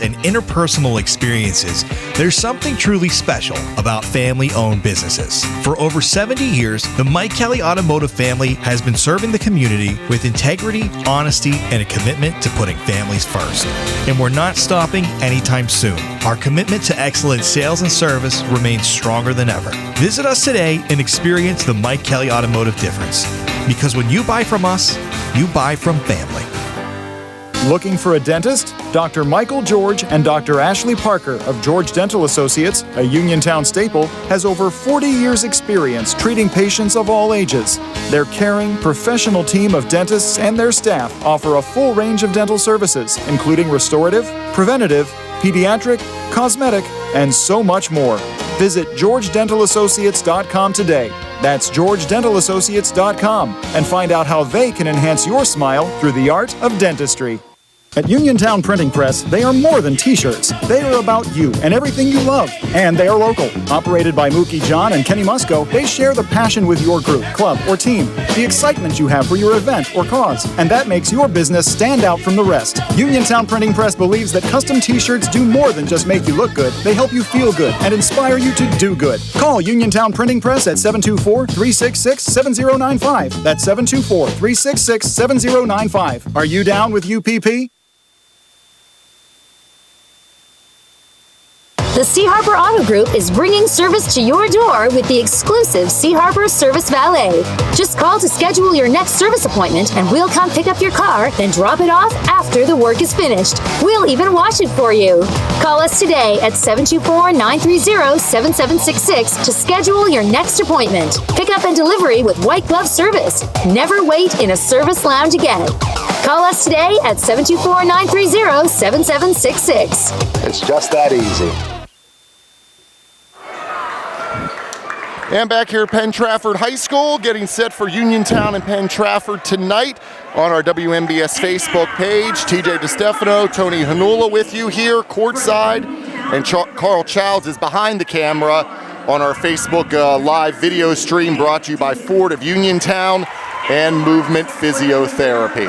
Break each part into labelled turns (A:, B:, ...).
A: and interpersonal experiences, there's something truly special about family-owned businesses. For over 70 years, the Mike Kelly Automotive family has been serving the community with integrity, honesty, and a commitment to putting families first. And we're not stopping anytime soon. Our commitment to excellent sales and service remains stronger than ever. Visit us today and experience the Mike Kelly Automotive difference. Because when you buy from us, you buy from family.
B: Looking for a dentist? Dr. Michael George and Dr. Ashley Parker of George Dental Associates, a Uniontown staple, has over 40 years' experience treating patients of all ages. Their caring, professional team of dentists and their staff offer a full range of dental services, including restorative, preventative, pediatric, cosmetic, and so much more. Visit GeorgeDentalAssociates.com today. That's GeorgeDentalAssociates.com and find out how they can enhance your smile through the art of dentistry. At Uniontown Printing Press, they are more than t-shirts. They are about you and everything you love. And they are local. Operated by Mookie John and Kenny Musco, they share the passion with your group, club, or team, the excitement you have for your event or cause, and that makes your business stand out from the rest. Uniontown Printing Press believes that custom t-shirts do more than just make you look good. They help you feel good and inspire you to do good. Call Uniontown Printing Press at 724-366-7095. That's 724-366-7095. Are you down with UPP?
C: The Sea Harbor Auto Group is bringing service to your door with the exclusive Sea Harbor Service Valet. Just call to schedule your next service appointment and we'll come pick up your car, then drop it off after the work is finished. We'll even wash it for you. Call us today at 724-930-7766 to schedule your next appointment. Pickup and delivery with white glove service. Never wait in a service lounge again. Call us today at 724-930-7766.
D: It's just that easy.
E: And back here at Penn Trafford High School, getting set for Uniontown and Penn Trafford tonight on our WMBS Facebook page. TJ DeStefano, Tony Hanula with you here courtside, and Carl Childs is behind the camera on our Facebook live video stream brought to you by Ford of Uniontown and Movement Physiotherapy.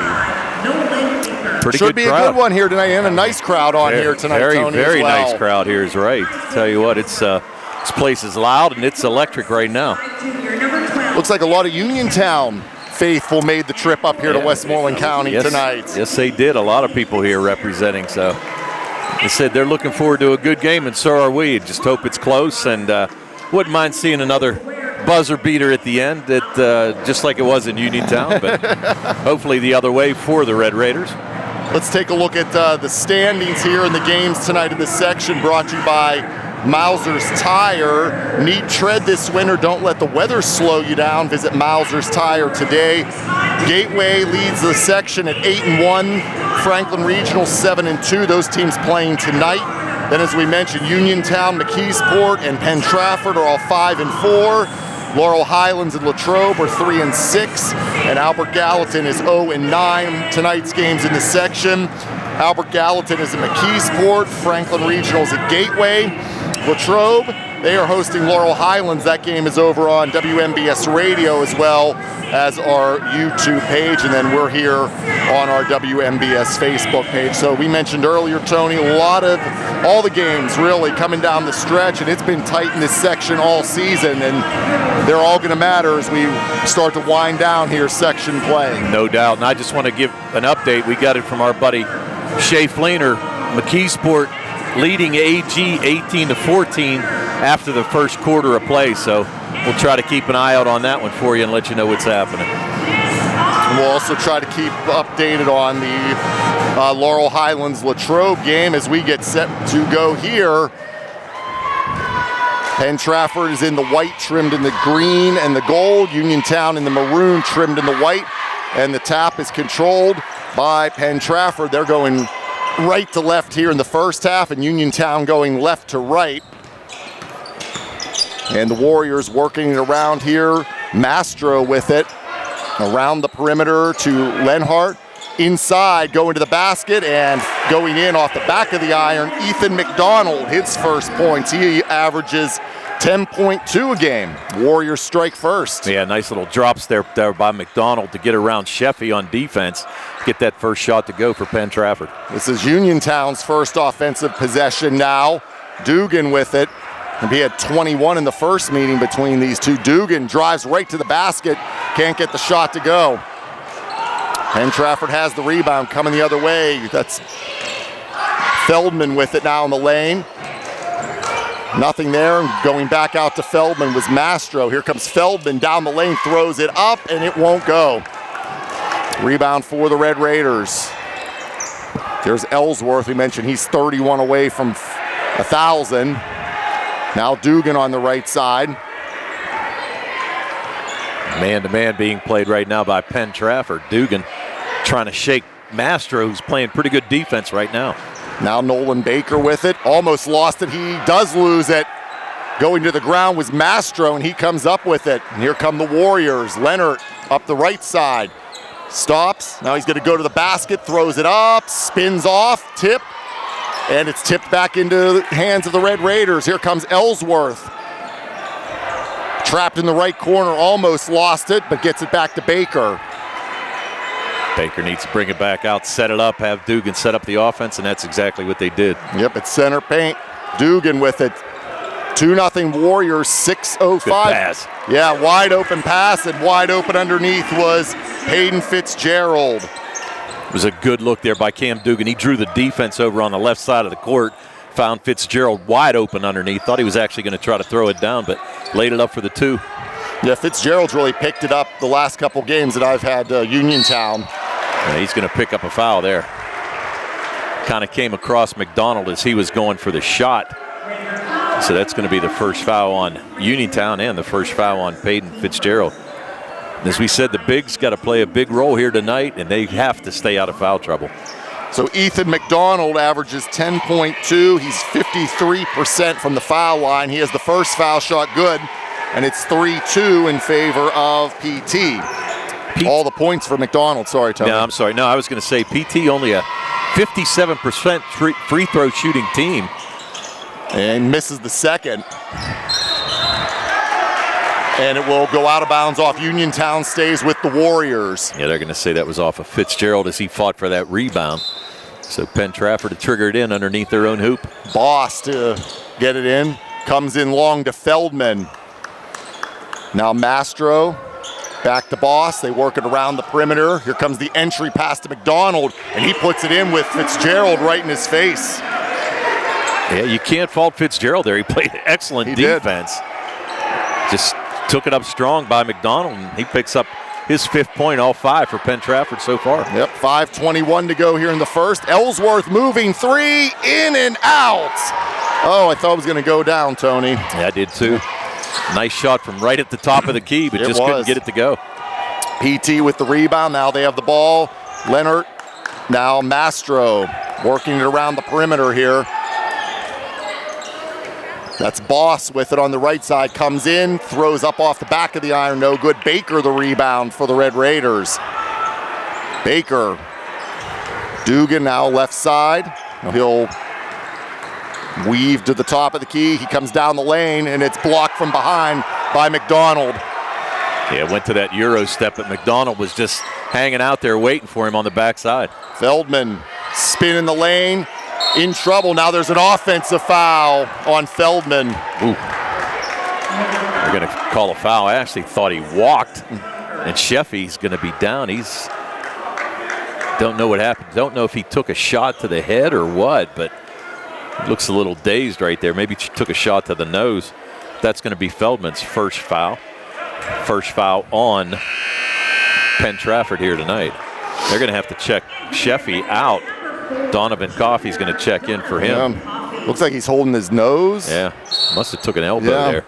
E: Should be a good one here tonight, and a nice crowd on here tonight, Tony,
F: very
E: as well.
F: Nice crowd here is right. Tell you what, this place is loud and it's electric right now.
E: Looks like a lot of Uniontown faithful made the trip up here to Westmoreland County tonight.
F: Yes, they did. A lot of people here representing. So they said they're looking forward to a good game, and so are we. Just hope it's close, and wouldn't mind seeing another buzzer beater at the end, just like it was in Uniontown, but hopefully the other way for the Red Raiders.
E: Let's take a look at the standings here in the games tonight in this section, brought to you by Mauser's Tire. Need tread this winter. Don't let the weather slow you down. Visit Mauser's Tire today. Gateway leads the section at 8-1. Franklin Regional 7-2. Those teams playing tonight. Then, as we mentioned, Uniontown, McKeesport, and Penn Trafford are all 5-4. Laurel Highlands and Latrobe are 3-6, and Albert Gallatin is 0-9. Tonight's games in the section: Albert Gallatin is at McKeesport, Franklin Regional is at Gateway. Latrobe, they are hosting Laurel Highlands. That game is over on WMBS Radio as well as our YouTube page, and then we're here on our WMBS Facebook page. So we mentioned earlier, Tony, a lot of all the games really coming down the stretch, and it's been tight in this section all season, and they're all going to matter as we start to wind down here section play.
F: No doubt, and I just want to give an update. We got it from our buddy Shay Fleener. McKeesport leading AG 18-14 after the first quarter of play, so we'll try to keep an eye out on that one for you and let you know what's happening.
E: And we'll also try to keep updated on the Laurel Highlands Latrobe game as we get set to go here. Penn Trafford is in the white, trimmed in the green and the gold. Uniontown in the maroon, trimmed in the white. And the tap is controlled by Penn Trafford. They're going right to left here in the first half, and Uniontown going left to right. And the Warriors working it around here. Mastro with it around the perimeter to Lenhart. Inside, going to the basket and going in off the back of the iron. Ethan McDonald, his first points. He averages 10.2 a game. Warriors strike first.
F: Yeah, nice little drops there by McDonald to get around Sheffy on defense. Get that first shot to go for Penn Trafford.
E: This is Uniontown's first offensive possession now. Dugan with it. And he had 21 in the first meeting between these two. Dugan drives right to the basket. Can't get the shot to go. Penn Trafford has the rebound coming the other way. That's Feldman with it now in the lane. Nothing there, and going back out to Feldman was Mastro. Here comes Feldman down the lane, throws it up, and it won't go. Rebound for the Red Raiders. There's Ellsworth. We mentioned he's 31 away from 1,000. Now Dugan on the right side.
F: Man-to-man being played right now by Penn Trafford. Dugan trying to shake Mastro, who's playing pretty good defense right now.
E: Now Nolan Baker with it. Almost lost it. He does lose it. Going to the ground was Mastro, and he comes up with it. And here come the Warriors. Leonard up the right side. Stops. Now he's going to go to the basket, throws it up, spins off, tip. And it's tipped back into the hands of the Red Raiders. Here comes Ellsworth. Trapped in the right corner, almost lost it, but gets it back to Baker.
F: Baker needs to bring it back out, set it up, have Dugan set up the offense, and that's exactly what they did.
E: Yep, it's center paint. Dugan with it. 2-0 Warriors, 6:05.
F: Good pass.
E: Yeah, wide open pass, and wide open underneath was Hayden Fitzgerald.
F: It was a good look there by Cam Dugan. He drew the defense over on the left side of the court, found Fitzgerald wide open underneath. Thought he was actually going to try to throw it down, but laid it up for the two.
E: Yeah, Fitzgerald's really picked it up the last couple games that I've had Uniontown.
F: Yeah, he's going to pick up a foul there. Kind of came across McDonald as he was going for the shot. So that's going to be the first foul on Uniontown and the first foul on Peyton Fitzgerald. As we said, the bigs got to play a big role here tonight, and they have to stay out of foul trouble.
E: So Ethan McDonald averages 10.2. He's 53% from the foul line. He has the first foul shot good, and it's 3-2 in favor of PT. All the points for McDonald. Sorry, Tony.
F: No, I'm sorry. No, I was going to say PT only a 57% free throw shooting team.
E: And misses the second. And it will go out of bounds off Uniontown, stays with the Warriors.
F: Yeah, they're going to say that was off of Fitzgerald as he fought for that rebound. So Penn Trafford to trigger it in underneath their own hoop.
E: Boss to get it in. Comes in long to Feldman. Now Mastro back to Boss. They work it around the perimeter. Here comes the entry pass to McDonald, and he puts it in with Fitzgerald right in his face.
F: Yeah, you can't fault Fitzgerald there. He played excellent defense. Just took it up strong by McDonald, and he picks up his 5th point, all 5 for Penn Trafford so far.
E: Yep, 5:21 to go here in the first. Ellsworth moving three, in and out. Oh, I thought it was going to go down, Tony.
F: Yeah, I did too. Nice shot from right at the top of the key, but just couldn't get it to go.
E: PT with the rebound. Now they have the ball. Leonard, now Mastro working it around the perimeter here. That's Boss with it on the right side. Comes in, throws up off the back of the iron. No good. Baker the rebound for the Red Raiders. Baker. Dugan now left side. He'll weave to the top of the key. He comes down the lane, and it's blocked from behind by McDonald.
F: Yeah, went to that Euro step, but McDonald was just hanging out there waiting for him on the backside.
E: Feldman spin in the lane. In trouble. Now there's an offensive foul on Feldman.
F: Ooh. They're going to call a foul. I actually thought he walked, and Sheffy's going to be down. He's don't know what happened. Don't know if he took a shot to the head or what, but he looks a little dazed right there. Maybe he took a shot to the nose. That's going to be Feldman's first foul. First foul on Penn Trafford here tonight. They're going to have to check Sheffy out. Donovan Coffey's going to check in for him.
E: Looks like he's holding his nose.
F: Yeah, must have took an elbow there.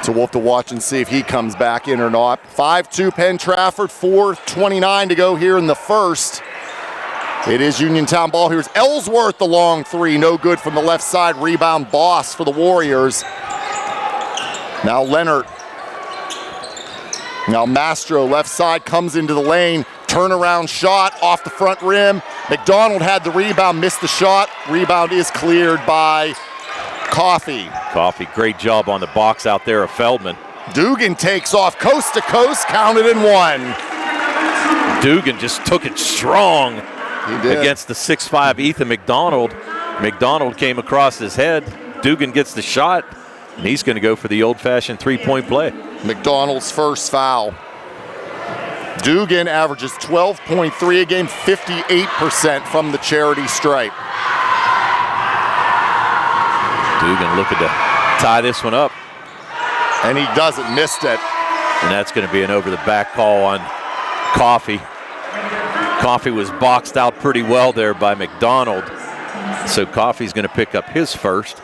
E: So we'll have to watch and see if he comes back in or not. 5-2 Penn Trafford, 4:29 to go here in the first. It is Uniontown ball. Here's Ellsworth, the long three. No good from the left side. Rebound Boss for the Warriors. Now Leonard. Now Mastro, left side, comes into the lane. Turnaround shot off the front rim. McDonald had the rebound, missed the shot. Rebound is cleared by Coffee,
F: great job on the box out there of Feldman.
E: Dugan takes off coast to coast, counted in one.
F: Dugan just took it strong against the 6'5" Ethan McDonald. McDonald came across his head. Dugan gets the shot, and he's going to go for the old-fashioned three-point play.
E: McDonald's first foul. Dugan averages 12.3 a game, 58% from the charity stripe.
F: Dugan looking to tie this one up.
E: And he doesn't, missed it.
F: And that's going to be an over-the-back call on Coffee. Coffee was boxed out pretty well there by McDonald. So Coffee's going to pick up his first.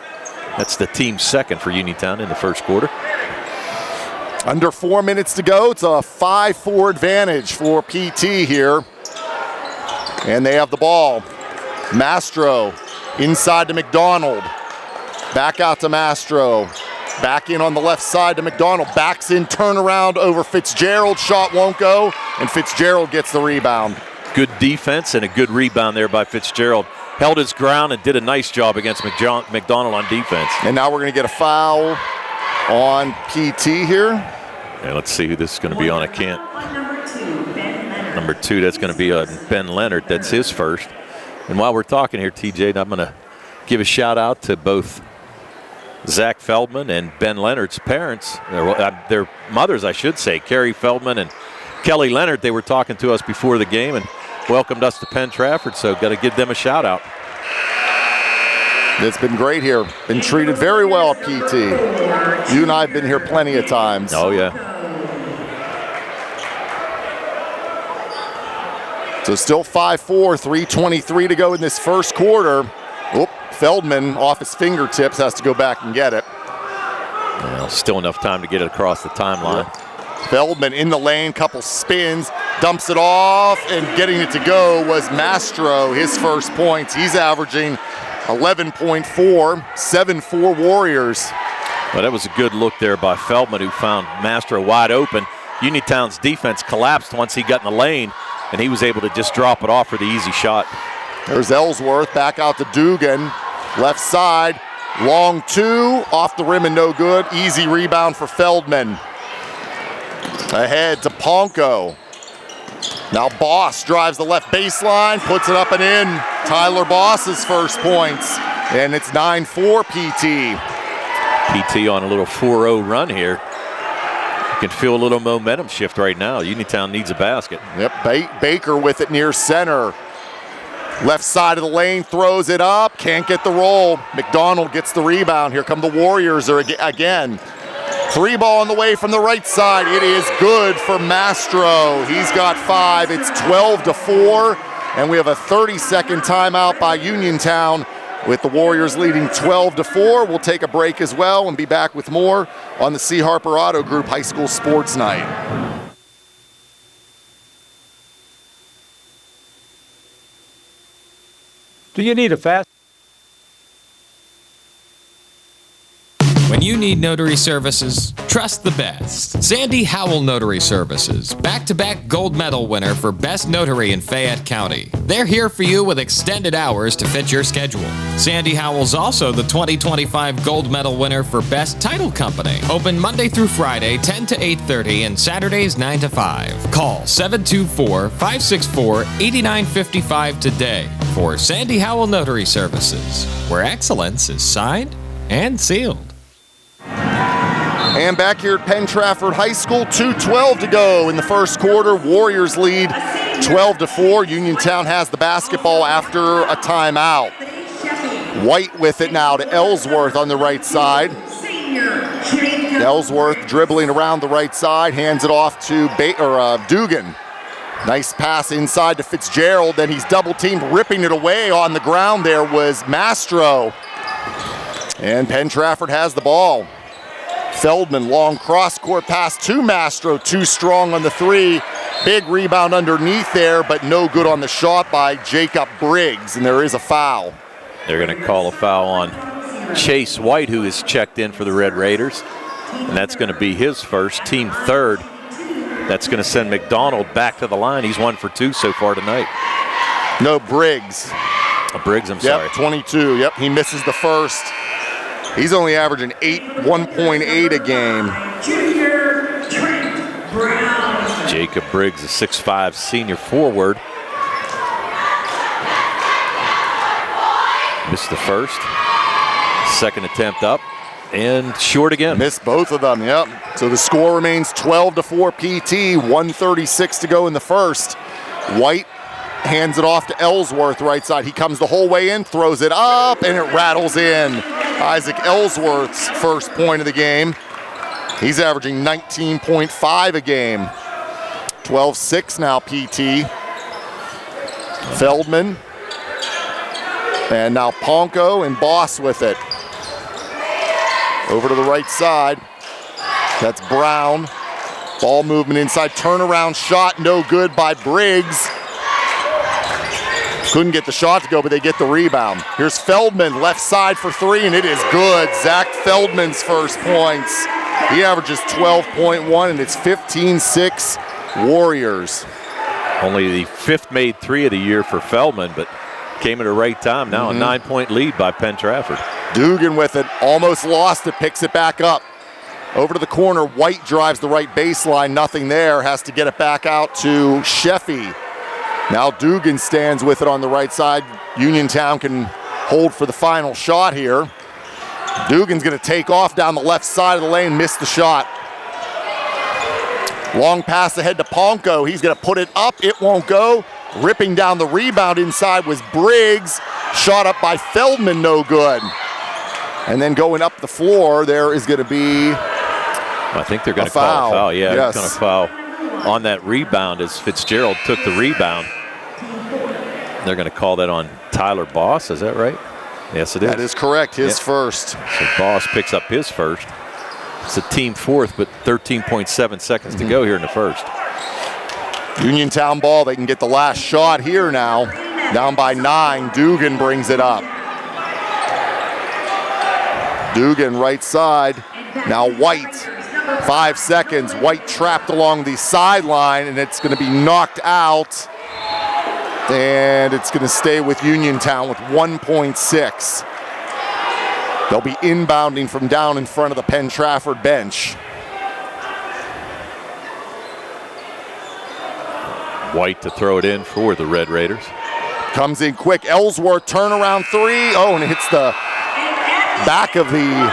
F: That's the team's second for Uniontown in the first quarter.
E: Under 4 minutes to go. It's a 5-4 advantage for PT here. And they have the ball. Mastro inside to McDonald. Back out to Mastro. Back in on the left side to McDonald. Backs in, turnaround over Fitzgerald. Shot won't go, and Fitzgerald gets the rebound.
F: Good defense and a good rebound there by Fitzgerald. Held his ground and did a nice job against McDonald on defense.
E: And now we're going to get a foul on PT here.
F: And let's see who this is going to be on. I can't. Number 2, that's going to be Ben Leonard. That's his first. And while we're talking here, TJ, I'm going to give a shout out to both Zach Feldman and Ben Leonard's parents, their mothers, I should say, Carrie Feldman and Kelly Leonard. They were talking to us before the game and welcomed us to Penn Trafford, so got to give them a shout out.
E: It's been great here. Been treated very well at PT. You and I have been here plenty of times.
F: Oh, yeah.
E: So still 5-4, 3:23 to go in this first quarter. Oop, Feldman off his fingertips has to go back and get it.
F: Well, still enough time to get it across the timeline.
E: Yep. Feldman in the lane, couple spins, dumps it off, and getting it to go was Mastro, his first points. He's averaging 11.4, 7-4 Warriors.
F: Well, that was a good look there by Feldman, who found Mastro wide open. Uniontown's defense collapsed once he got in the lane, and he was able to just drop it off for the easy shot.
E: There's Ellsworth, back out to Dugan, left side, long 2, off the rim and no good. Easy rebound for Feldman. Ahead to Ponko. Now Boss drives the left baseline, puts it up and in. Tyler Boss's first points, and it's 9-4 PT.
F: PT on a little 4-0 run here. You can feel a little momentum shift right now. Uniontown needs a basket.
E: Yep, Baker with it near center. Left side of the lane, throws it up, can't get the roll. McDonald gets the rebound. Here come the Warriors again. 3 ball on the way from the right side. It is good for Mastro. He's got 5. It's 12-4, and we have a 30-second timeout by Uniontown with the Warriors leading 12-4. We'll take a break as well and be back with more on the C. Harper Auto Group High School Sports Night.
D: Do you need a fast?
G: When you need notary services, trust the best. Sandy Howell Notary Services, back-to-back gold medal winner for Best Notary in Fayette County. They're here for you with extended hours to fit your schedule. Sandy Howell's also the 2025 gold medal winner for Best Title Company. Open Monday through Friday, 10 to 8:30, and Saturdays, 9 to 5. Call 724-564-8955 today for Sandy Howell Notary Services, where excellence is signed and sealed.
E: And back here at Penn Trafford High School, 2:12 to go in the first quarter. Warriors lead 12-4. Uniontown has the basketball after a timeout. White with it now to Ellsworth on the right side. Ellsworth dribbling around the right side, hands it off to Dugan. Nice pass inside to Fitzgerald, then he's double-teamed, ripping it away on the ground. There was Mastro. And Penn Trafford has the ball. Feldman, long cross-court pass to Mastro, too strong on the 3. Big rebound underneath there, but no good on the shot by Jacob Briggs, and there is a foul.
F: They're going to call a foul on Chase White, who is checked in for the Red Raiders, and that's going to be his first, team third. That's going to send McDonald back to the line. He's 1 for 2 so far tonight.
E: No, Briggs.
F: Briggs, I'm sorry.
E: Yep, 22. Yep, he misses the first. He's only averaging 1.8 a game.
F: Jacob Briggs, a 6'5" senior forward. Missed the first. Second attempt up and short again.
E: Missed both of them, yep. So the score remains 12-4 PT, 1:36 to go in the first. White hands it off to Ellsworth, right side. He comes the whole way in, throws it up, and it rattles in. Isaac Ellsworth's first point of the game. He's averaging 19.5 a game. 12-6 now, PT. Feldman. And now Ponko and Boss with it. Over to the right side. That's Brown. Ball movement inside. Turnaround shot, no good by Briggs. Couldn't get the shot to go, but they get the rebound. Here's Feldman, left side for three, and it is good. Zach Feldman's first points. He averages 12.1, and it's 15-6 Warriors.
F: Only the fifth made three of the year for Feldman, but came at the right time. Now a 9-point lead by Penn Trafford.
E: Dugan with it, almost lost it, picks it back up. Over to the corner, White drives the right baseline, nothing there, has to get it back out to Sheffy. Now Dugan stands with it on the right side. Uniontown can hold for the final shot here. Dugan's gonna take off down the left side of the lane, miss the shot. Long pass ahead to Ponko, he's gonna put it up, it won't go. Ripping down the rebound inside was Briggs. Shot up by Feldman, no good. And then going up the floor, there is gonna be
F: I think they're gonna call a foul. Yeah, yes. They're gonna foul on that rebound as Fitzgerald took the rebound. They're gonna call that on Tyler Boss, is that right? Yes, it is.
E: That is correct, his first.
F: So Boss picks up his first. It's a team fourth, but 13.7 seconds to go here in the first.
E: Uniontown ball, they can get the last shot here now. Down by 9, Dugan brings it up. Dugan right side, now White. 5 seconds, White trapped along the sideline, and it's gonna be knocked out. And it's gonna stay with Uniontown with 1.6. They'll be inbounding from down in front of the Penn Trafford bench.
F: White to throw it in for the Red Raiders.
E: Comes in quick, Ellsworth turnaround three. Oh, and it hits the back of the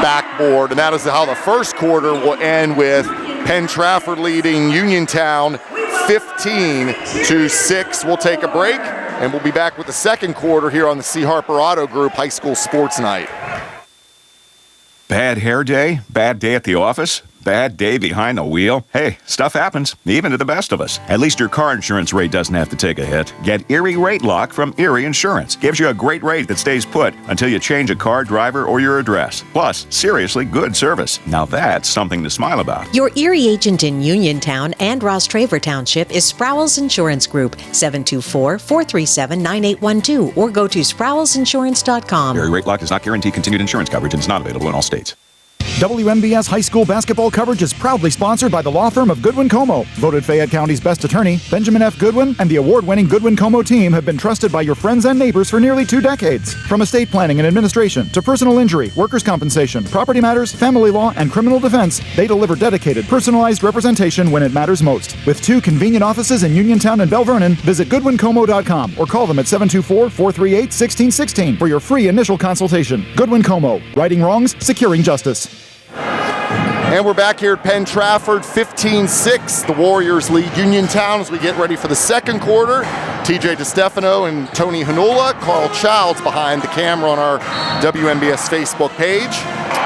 E: backboard. And that is how the first quarter will end, with Penn Trafford leading Uniontown 15-6. We'll take a break, and we'll be back with the second quarter here on the C. Harper Auto Group High School Sports Night.
D: Bad hair day? Bad day at the office? Bad day behind the wheel? Hey, stuff happens, even to the best of us. At least your car insurance rate doesn't have to take a hit. Get Erie Rate Lock from Erie Insurance. Gives you a great rate that stays put until you change a car, driver, or your address. Plus, seriously good service. Now that's something to smile about.
H: Your Erie agent in Uniontown and Ross Traver Township is Sprowell's Insurance Group, 724-437-9812, or go to sprowellsinsurance.com.
D: Erie Rate Lock does not guarantee continued insurance coverage and is not available in all states.
B: WMBS High School basketball coverage is proudly sponsored by the law firm of Goodwin Como. Voted Fayette County's best attorney, Benjamin F. Goodwin, and the award-winning Goodwin Como team have been trusted by your friends and neighbors for nearly 2 decades. From estate planning and administration to personal injury, workers' compensation, property matters, family law, and criminal defense, they deliver dedicated, personalized representation when it matters most. With 2 convenient offices in Uniontown and Bell Vernon, visit GoodwinComo.com or call them at 724-438-1616 for your free initial consultation. Goodwin Como, righting wrongs, securing justice.
E: And we're back here at Penn Trafford, 15-6. The Warriors lead Uniontown as we get ready for the second quarter. TJ DeStefano and Tony Hanula. Carl Childs behind the camera on our WMBS Facebook page.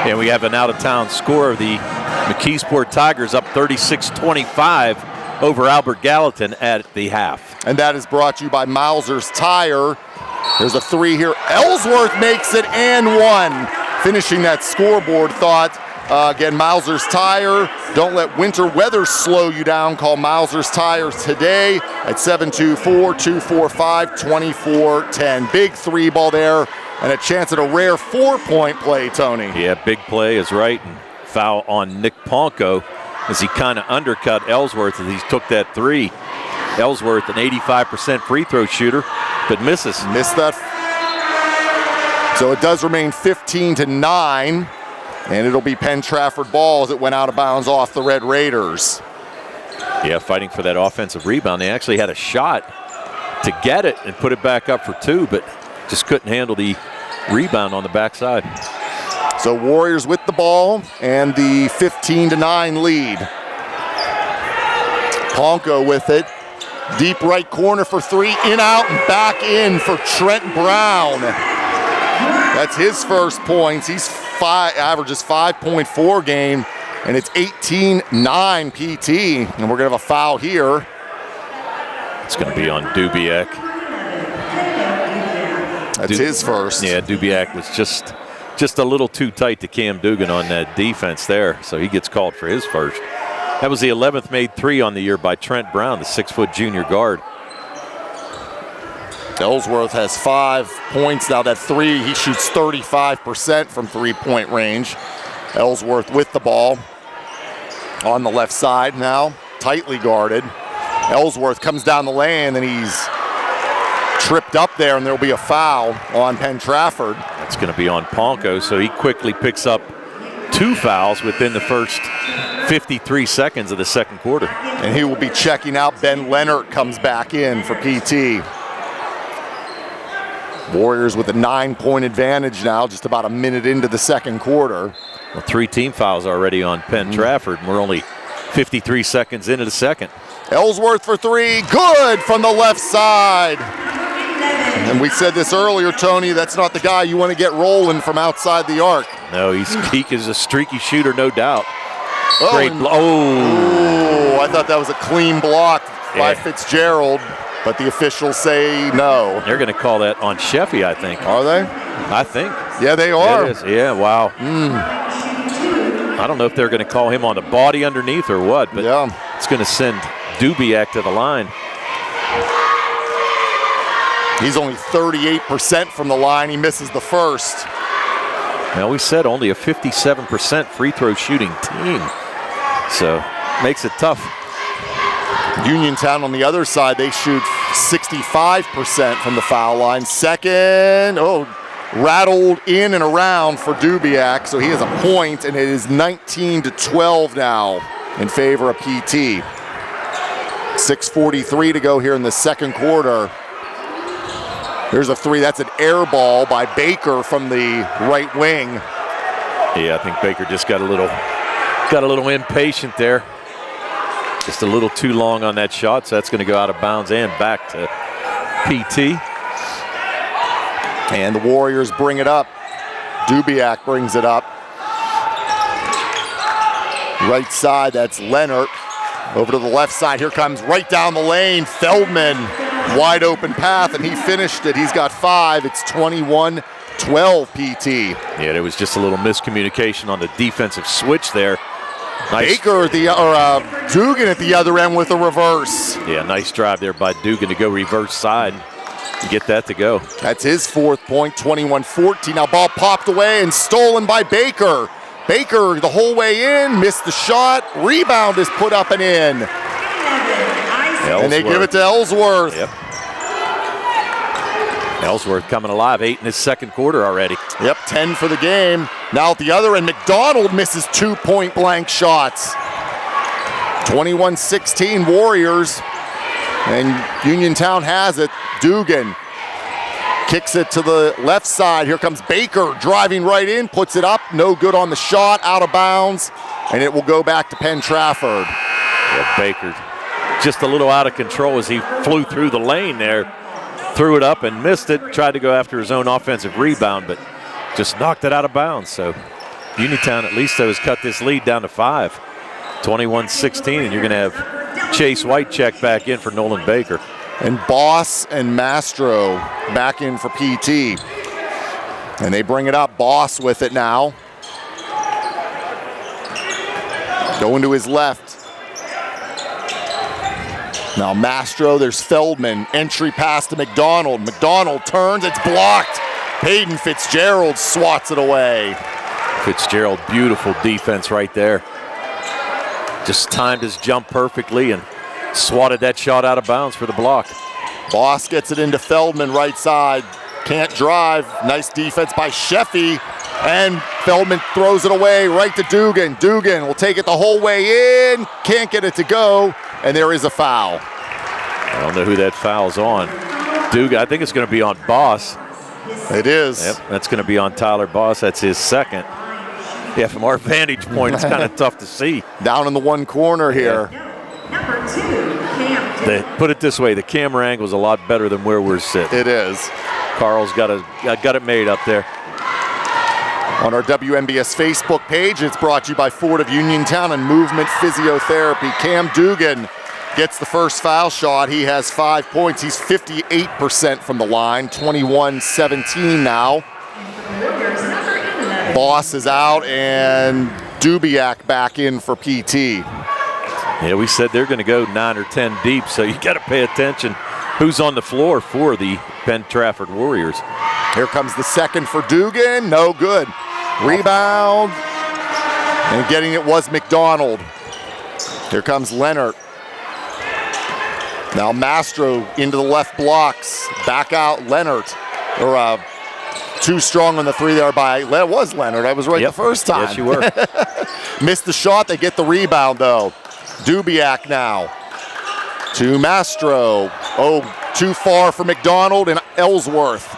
F: And we have an out-of-town score of the McKeesport Tigers up 36-25 over Albert Gallatin at the half.
E: And that is brought to you by Mauser's Tire. There's a 3 here. Ellsworth makes it and 1. Finishing that scoreboard thought. Again, Mauser's Tire. Don't let winter weather slow you down. Call Mauser's Tires today at 724-245-2410. Big 3 ball there and a chance at a rare 4-point play, Tony.
F: Yeah, big play is right. And foul on Nick Ponko as he kind of undercut Ellsworth as he took that 3. Ellsworth, an 85% free throw shooter, but misses.
E: Missed that. So it does remain 15-9, and it'll be Penn Trafford ball as it went out of bounds off the Red Raiders.
F: Yeah, fighting for that offensive rebound. They actually had a shot to get it and put it back up for 2, but just couldn't handle the rebound on the backside.
E: So Warriors with the ball and the 15-9 lead. Ponko with it. Deep right corner for 3, in, out, and back in for Trent Brown. That's his first points. He's averages 5.4 game, and it's 18-9 PT. And we're gonna have a foul here.
F: It's gonna be on Dubiak.
E: That's his first.
F: Yeah, Dubiak was just a little too tight to Cam Dugan on that defense there, so he gets called for his first. That was the 11th made 3 on the year by Trent Brown, the 6-foot junior guard.
E: Ellsworth has 5 points now. That 3, he shoots 35% from 3-point range. Ellsworth with the ball on the left side now, tightly guarded. Ellsworth comes down the lane, and he's tripped up there, and there'll be a foul on Penn Trafford.
F: That's going to be on Ponko, so he quickly picks up 2 fouls within the first 53 seconds of the second quarter.
E: And he will be checking out. Ben Leonard comes back in for PT. Warriors with a 9-point advantage now, just about a minute into the second quarter.
F: Well, 3 team fouls already on Penn Trafford, and we're only 53 seconds into the second.
E: Ellsworth for 3, good from the left side. And we said this earlier, Tony, that's not the guy you want to get rolling from outside the arc.
F: No, he is a streaky shooter, no doubt.
E: Oh,
F: Great
E: I thought that was a clean block by Fitzgerald, but the officials say no.
F: They're going to call that on Sheffy, I think.
E: Are they?
F: I think.
E: Yeah, they are.
F: It is. Yeah, wow. I don't know if they're going to call him on the body underneath or what, but it's going to send Dubiak to the line.
E: He's only 38% from the line. He misses the first.
F: Now, we said only a 57% free throw shooting team, so makes it tough.
E: Uniontown on the other side, they shoot 65% from the foul line. Second, rattled in and around for Dubiak, so he has a point, and it is 19-12 now in favor of PT. 6:43 to go here in the second quarter. Here's a 3. That's an air ball by Baker from the right wing.
F: Yeah, I think Baker just got a little impatient there. Just a little too long on that shot, so that's going to go out of bounds and back to PT.
E: And the Warriors bring it up. Dubiak brings it up. Right side, that's Leonard. Over to the left side, here comes right down the lane, Feldman. Wide open path, and he finished it. He's got 5. It's 21-12 PT.
F: Yeah, there was just a little miscommunication on the defensive switch there. Nice.
E: Baker Dugan at the other end with a reverse.
F: Yeah, nice drive there by Dugan to go reverse side to get that to go.
E: That's his 4th point, 21-14. Now ball popped away and stolen by Baker. Baker the whole way in, missed the shot. Rebound is put up and in.
F: Ellsworth.
E: And they give it to Ellsworth.
F: Yep. Ellsworth coming alive, 8 in his second quarter already.
E: Yep, 10 for the game. Now at the other end, McDonald misses 2 point-blank shots. 21-16 Warriors. And Uniontown has it. Dugan kicks it to the left side. Here comes Baker driving right in, puts it up. No good on the shot, out of bounds. And it will go back to Penn Trafford.
F: Yeah, Baker just a little out of control as he flew through the lane there. Threw it up and missed it. Tried to go after his own offensive rebound, but just knocked it out of bounds. So Uniontown at least has cut this lead down to 5. 21-16, and you're going to have Chase White check back in for Nolan Baker.
E: And Boss and Mastro back in for PT. And they bring it up. Boss with it now. Going to his left. Now Mastro, there's Feldman. Entry pass to McDonald. McDonald turns, it's blocked. Peyton Fitzgerald swats it away.
F: Fitzgerald, beautiful defense right there. Just timed his jump perfectly and swatted that shot out of bounds for the block.
E: Boss gets it into Feldman right side. can't drive. Nice defense by Sheffy, and Feldman throws it away right to Dugan. Dugan will take it the whole way in, can't get it to go, and there is a foul.
F: I don't know who that foul's on. Dugan, I think it's going to be on Boss.
E: It is.
F: Yep, that's going to be on Tyler Boss. That's his second. Yeah, from our vantage point, it's kind of tough to see.
E: Down in the one corner here.
I: Number 2, Cam.
F: Put it this way, the camera angle is a lot better than where we're sitting.
E: It is.
F: Carl's got it made up there.
E: On our WNBS Facebook page, it's brought to you by Ford of Uniontown and Movement Physiotherapy. Cam Dugan gets the first foul shot. He has 5 points. He's 58% from the line, 21-17 now. Boss is out, and Dubiak back in for PT.
F: Yeah, we said they're going to go 9 or 10 deep, so you got to pay attention who's on the floor for the Penn Trafford Warriors.
E: Here comes the second for Dugan. No good. Rebound. And getting it was McDonald. Here comes Leonard. Now Mastro into the left blocks. Back out Leonard. Or too strong on the three there by, it was Leonard. I was right the first time.
F: Yes, you were.
E: Missed the shot. They get the rebound though. Dubiak now to Mastro. Oh, too far for McDonald, and Ellsworth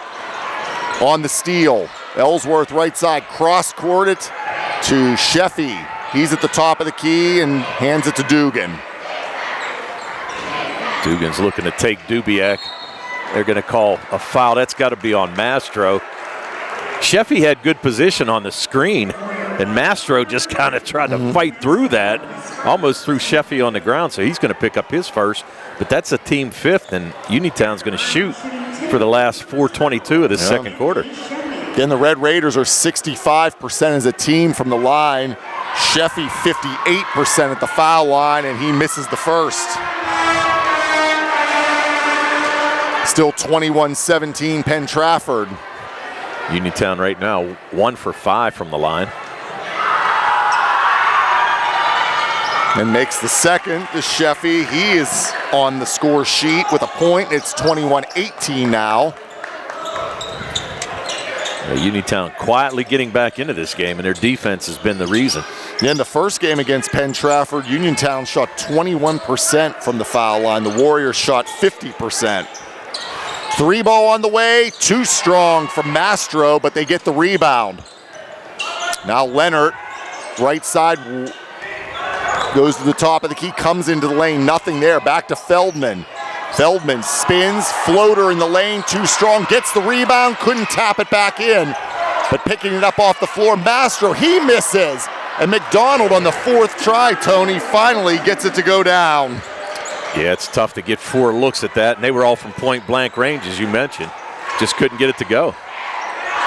E: on the steal. Ellsworth right side, cross-court it to Sheffy. He's at the top of the key and hands it to Dugan.
F: Dugan's looking to take Dubiak. They're going to call a foul. That's got to be on Mastro. Sheffy had good position on the screen, and Mastro just kind of tried to fight through that, almost threw Sheffy on the ground, so he's going to pick up his first. But that's a team fifth, and Uniontown's going to shoot for the last 4:22 of the second quarter.
E: Again, the Red Raiders are 65% as a team from the line. Sheffy 58% at the foul line, and he misses the first. Still 21-17 Penn Trafford.
F: Uniontown right now 1 for 5 from the line.
E: And makes the second to Sheffy. He is on the score sheet with a point. It's 21-18 now.
F: Uniontown quietly getting back into this game, and their defense has been the reason.
E: Yeah, in the first game against Penn Trafford, Uniontown shot 21% from the foul line. The Warriors shot 50%. Three ball on the way, too strong from Mastro, but they get the rebound. Now Leonard, right side, goes to the top of the key, comes into the lane, nothing there. Back to Feldman. Feldman spins, floater in the lane, too strong, gets the rebound, couldn't tap it back in, but picking it up off the floor, Mastro, he misses. And McDonald on the fourth try, Tony, finally gets it to go down.
F: Yeah, it's tough to get 4 looks at that, and they were all from point-blank range, as you mentioned. Just couldn't get it to go.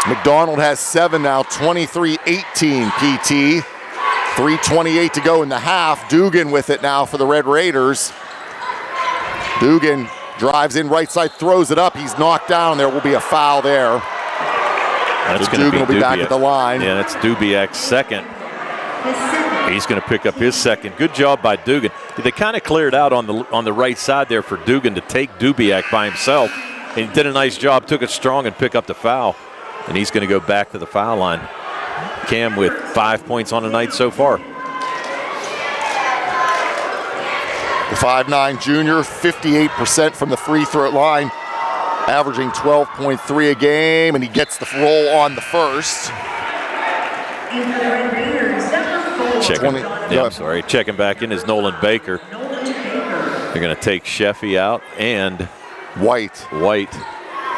E: McDonald has 7 now, 23-18 PT. 3:28 to go in the half. Dugan with it now for the Red Raiders. Dugan drives in right side, throws it up. He's knocked down. There will be a foul there.
F: That's
E: so Dugan will be back at the line.
F: Yeah, that's Dubiak's second. He's going to pick up his second. Good job by Dugan. They kind of cleared out on the right side there for Dugan to take Dubiak by himself. And he did a nice job, took it strong and pick up the foul. And he's going to go back to the foul line. Cam with 5 points on the night so far.
E: The 5'9 junior, 58% from the free throw line, averaging 12.3 a game, and he gets the roll on the first.
F: Checking back in is Nolan Baker. They're going to take Sheffy out and
E: White.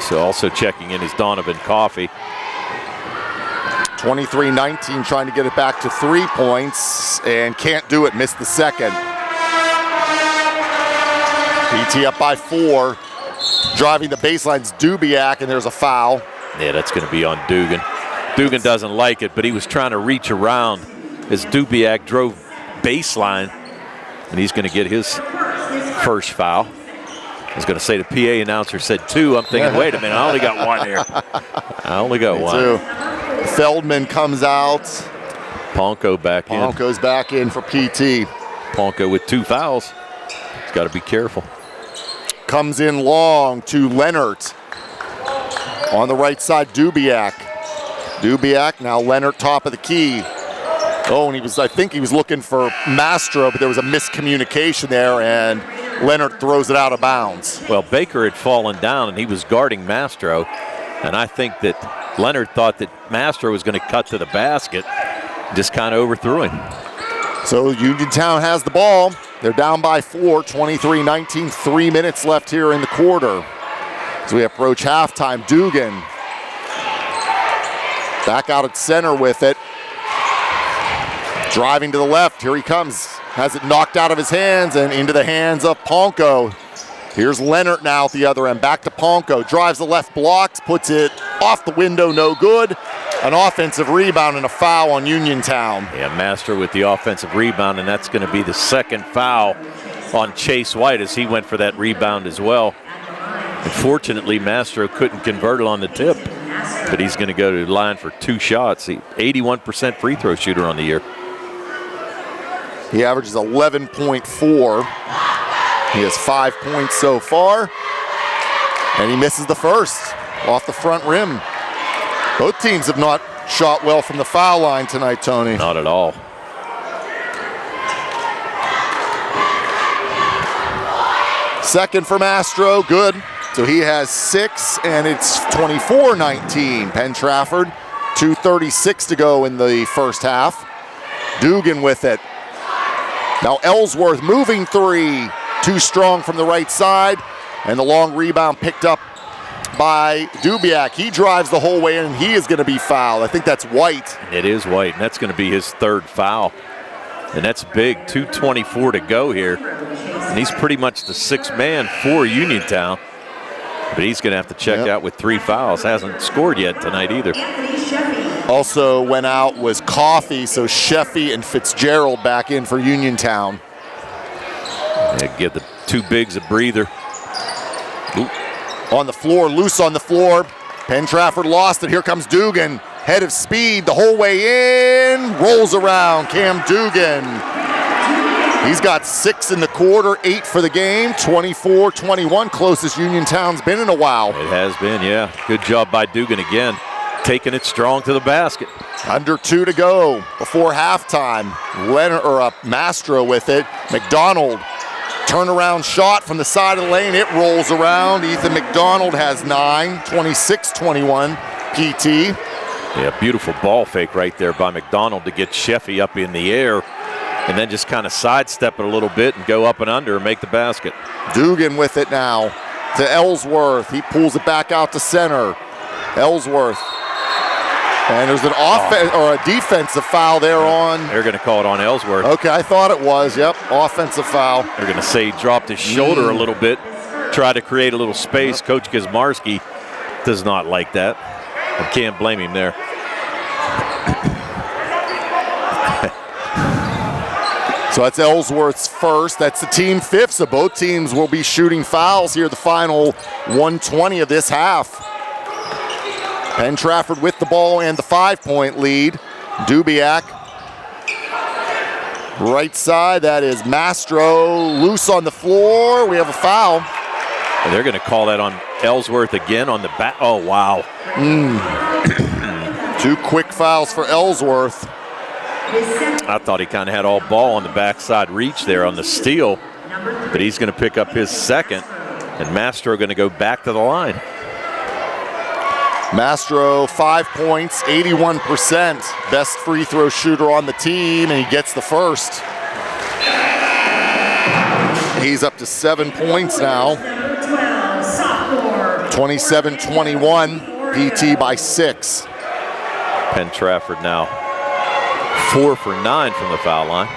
F: So also checking in is Donovan Coffey.
E: 23-19, trying to get it back to 3 points, and can't do it, missed the second. PT up by 4. Driving the baseline's Dubiak, and there's a foul.
F: Yeah, that's going to be on Dugan. Dugan doesn't like it, but he was trying to reach around as Dubiak drove baseline, and he's going to get his first foul. I was going to say the PA announcer said 2. I'm thinking, wait a minute, I only got 1 here. I only got 1.
E: 2. Feldman comes out.
F: Ponko back in.
E: Ponko's back in for PT.
F: Ponko with 2 fouls. He's got to be careful.
E: Comes in long to Leonard. On the right side, Dubiak. Dubiak, now Leonard top of the key. Oh, and I think he was looking for Mastro, but there was a miscommunication there, and Leonard throws it out of bounds.
F: Well, Baker had fallen down, and he was guarding Mastro, and I think that Leonard thought that Mastro was going to cut to the basket, just kind of overthrew him.
E: So Uniontown has the ball. They're down by 4, 23-19, 3 minutes left here in the quarter. As we approach halftime, Dugan back out at center with it. Driving to the left, here he comes. Has it knocked out of his hands and into the hands of Ponko. Here's Leonard now at the other end, back to Ponko. Drives the left blocks, puts it off the window, no good. An offensive rebound and a foul on Uniontown.
F: Yeah, Mastro with the offensive rebound, and that's going to be the second foul on Chase White as he went for that rebound as well. Unfortunately, Mastro couldn't convert it on the tip, but he's going to go to the line for 2 shots. 81% free throw shooter on the year.
E: He averages 11.4. He has 5 points so far, and he misses the first off the front rim. Both teams have not shot well from the foul line tonight, Tony.
F: Not at all.
E: Second for Mastro, good. So he has 6, and it's 24-19. Penn Trafford, 2:36 to go in the first half. Dugan with it. Now Ellsworth moving 3. Too strong from the right side, and the long rebound picked up by Dubiak. He drives the whole way in, and he is going to be fouled. I think that's White.
F: It is White, and that's going to be his 3rd foul. And that's big, 2:24 to go here. And he's pretty much the 6th man for Uniontown. But he's going to have to check out with 3 fouls. Hasn't scored yet tonight either.
E: Also went out was Coffey, so Sheffy and Fitzgerald back in for Uniontown.
F: Yeah, give the 2 bigs a breather.
E: Ooh. On the floor, loose on the floor. Penn Trafford lost it. Here comes Dugan. Head of speed the whole way in. Rolls around. Cam Dugan. He's got 6 in the quarter, 8 for the game. 24-21. Closest Uniontown's been in a while.
F: It has been, yeah. Good job by Dugan again. Taking it strong to the basket.
E: Under 2 to go before halftime. Mastro with it. McDonald. Turnaround shot from the side of the lane. It rolls around. Ethan McDonald has 9, 26-21 PT.
F: Yeah, beautiful ball fake right there by McDonald to get Sheffy up in the air and then just kind of sidestep it a little bit and go up and under and make the basket.
E: Dugan with it now to Ellsworth. He pulls it back out to center. Ellsworth. And there's an or a defensive foul there on.
F: They're going to call it on Ellsworth.
E: Okay, I thought it was. Yep, offensive foul.
F: They're going to say he dropped his shoulder a little bit, try to create a little space. Yep. Coach Gizmarski does not like that. I can't blame him there.
E: So that's Ellsworth's first. That's the team 5th, so both teams will be shooting fouls here the final 1:20 of this half. Penn Trafford with the ball and the 5-point lead. Dubiak. Right side, that is Mastro. Loose on the floor. We have a foul.
F: And they're going to call that on Ellsworth again on the back. Oh, wow.
E: 2 quick fouls for Ellsworth.
F: I thought he kind of had all ball on the backside reach there on the steal, but he's going to pick up his 2nd, and Mastro going to go back to the line. Mastro,
E: 5 points, 81%. Best free throw shooter on the team, and he gets the first. He's up to 7 points now. 27-21, PT by 6.
F: Penn Trafford now 4 for 9 from the foul line.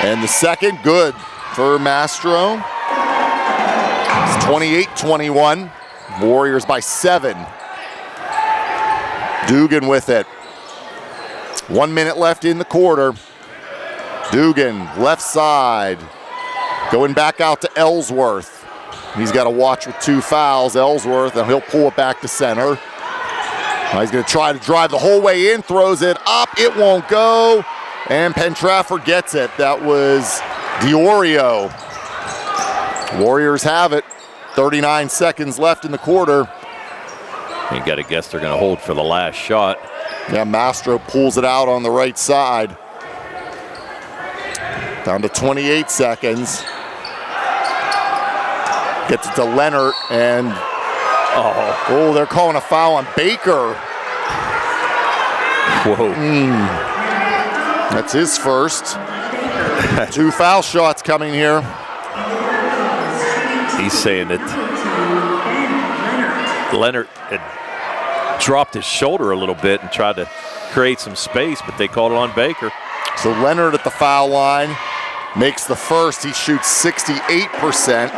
E: And the second, good for Mastro. It's 28-21. Warriors by 7. Dugan with it. 1 minute left in the quarter. Dugan, left side. Going back out to Ellsworth. He's got to watch with 2 fouls, Ellsworth, and he'll pull it back to center. Now he's going to try to drive the whole way in, throws it up, it won't go, and Penn Trafford gets it. That was Diorio. Warriors have it. 39 seconds left in the quarter.
F: You got to guess they're going to hold for the last shot.
E: Yeah, Mastro pulls it out on the right side. Down to 28 seconds. Gets it to Leonard, and oh, they're calling a foul on Baker.
F: Whoa.
E: That's his first. 2 foul shots coming here.
F: He's saying that Leonard had dropped his shoulder a little bit and tried to create some space, but they called it on Baker.
E: So Leonard at the foul line makes the first. He shoots 68%.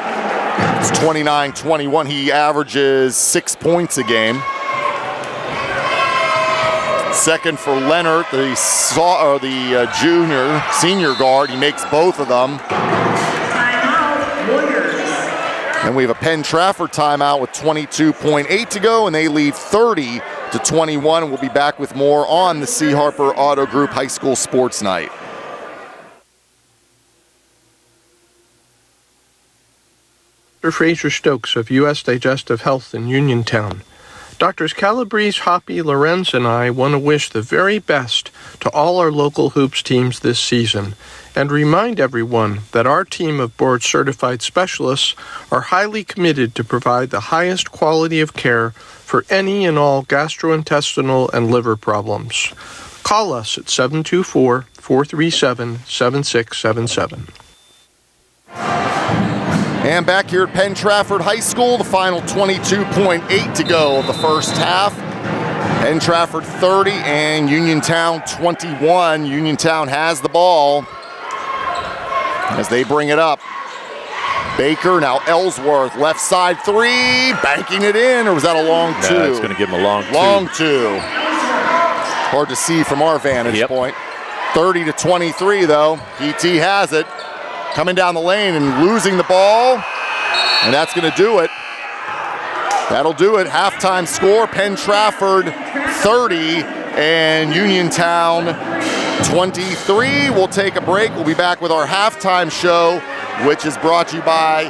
E: It's 29-21. He averages 6 points a game. Second for Leonard, the senior guard. He makes both of them. And we have a Penn Trafford timeout with 22.8 to go, and they lead 30-21. We'll be back with more on the C. Harper Auto Group High School Sports Night.
J: Dr. Fraser Stokes of U.S. Digestive Health in Uniontown. Doctors Calabrese, Hoppy, Lorenz, and I want to wish the very best to all our local hoops teams this season and remind everyone that our team of board-certified specialists are highly committed to provide the highest quality of care for any and all gastrointestinal and liver problems. Call us at 724-437-7677.
E: And back here at Penn Trafford High School, the final 22.8 to go of the first half. Penn Trafford 30 and Uniontown 21. Uniontown has the ball as they bring it up. Baker, now Ellsworth, left side three, banking it in, or was that a long two?
F: No, it's going to give him a long two.
E: Long two. Hard to see from our vantage point. 30-23 though. PT has it. Coming down the lane and losing the ball. And that's going to do it. That'll do it. Halftime score, Penn Trafford 30 and Uniontown 23. We'll take a break. We'll be back with our halftime show, which is brought to you by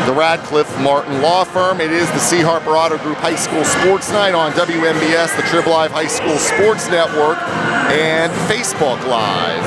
E: the Radcliffe Martin Law Firm. It is the C. Harper Auto Group High School Sports Night on WMBS, the Trib Live High School Sports Network, and Facebook Live.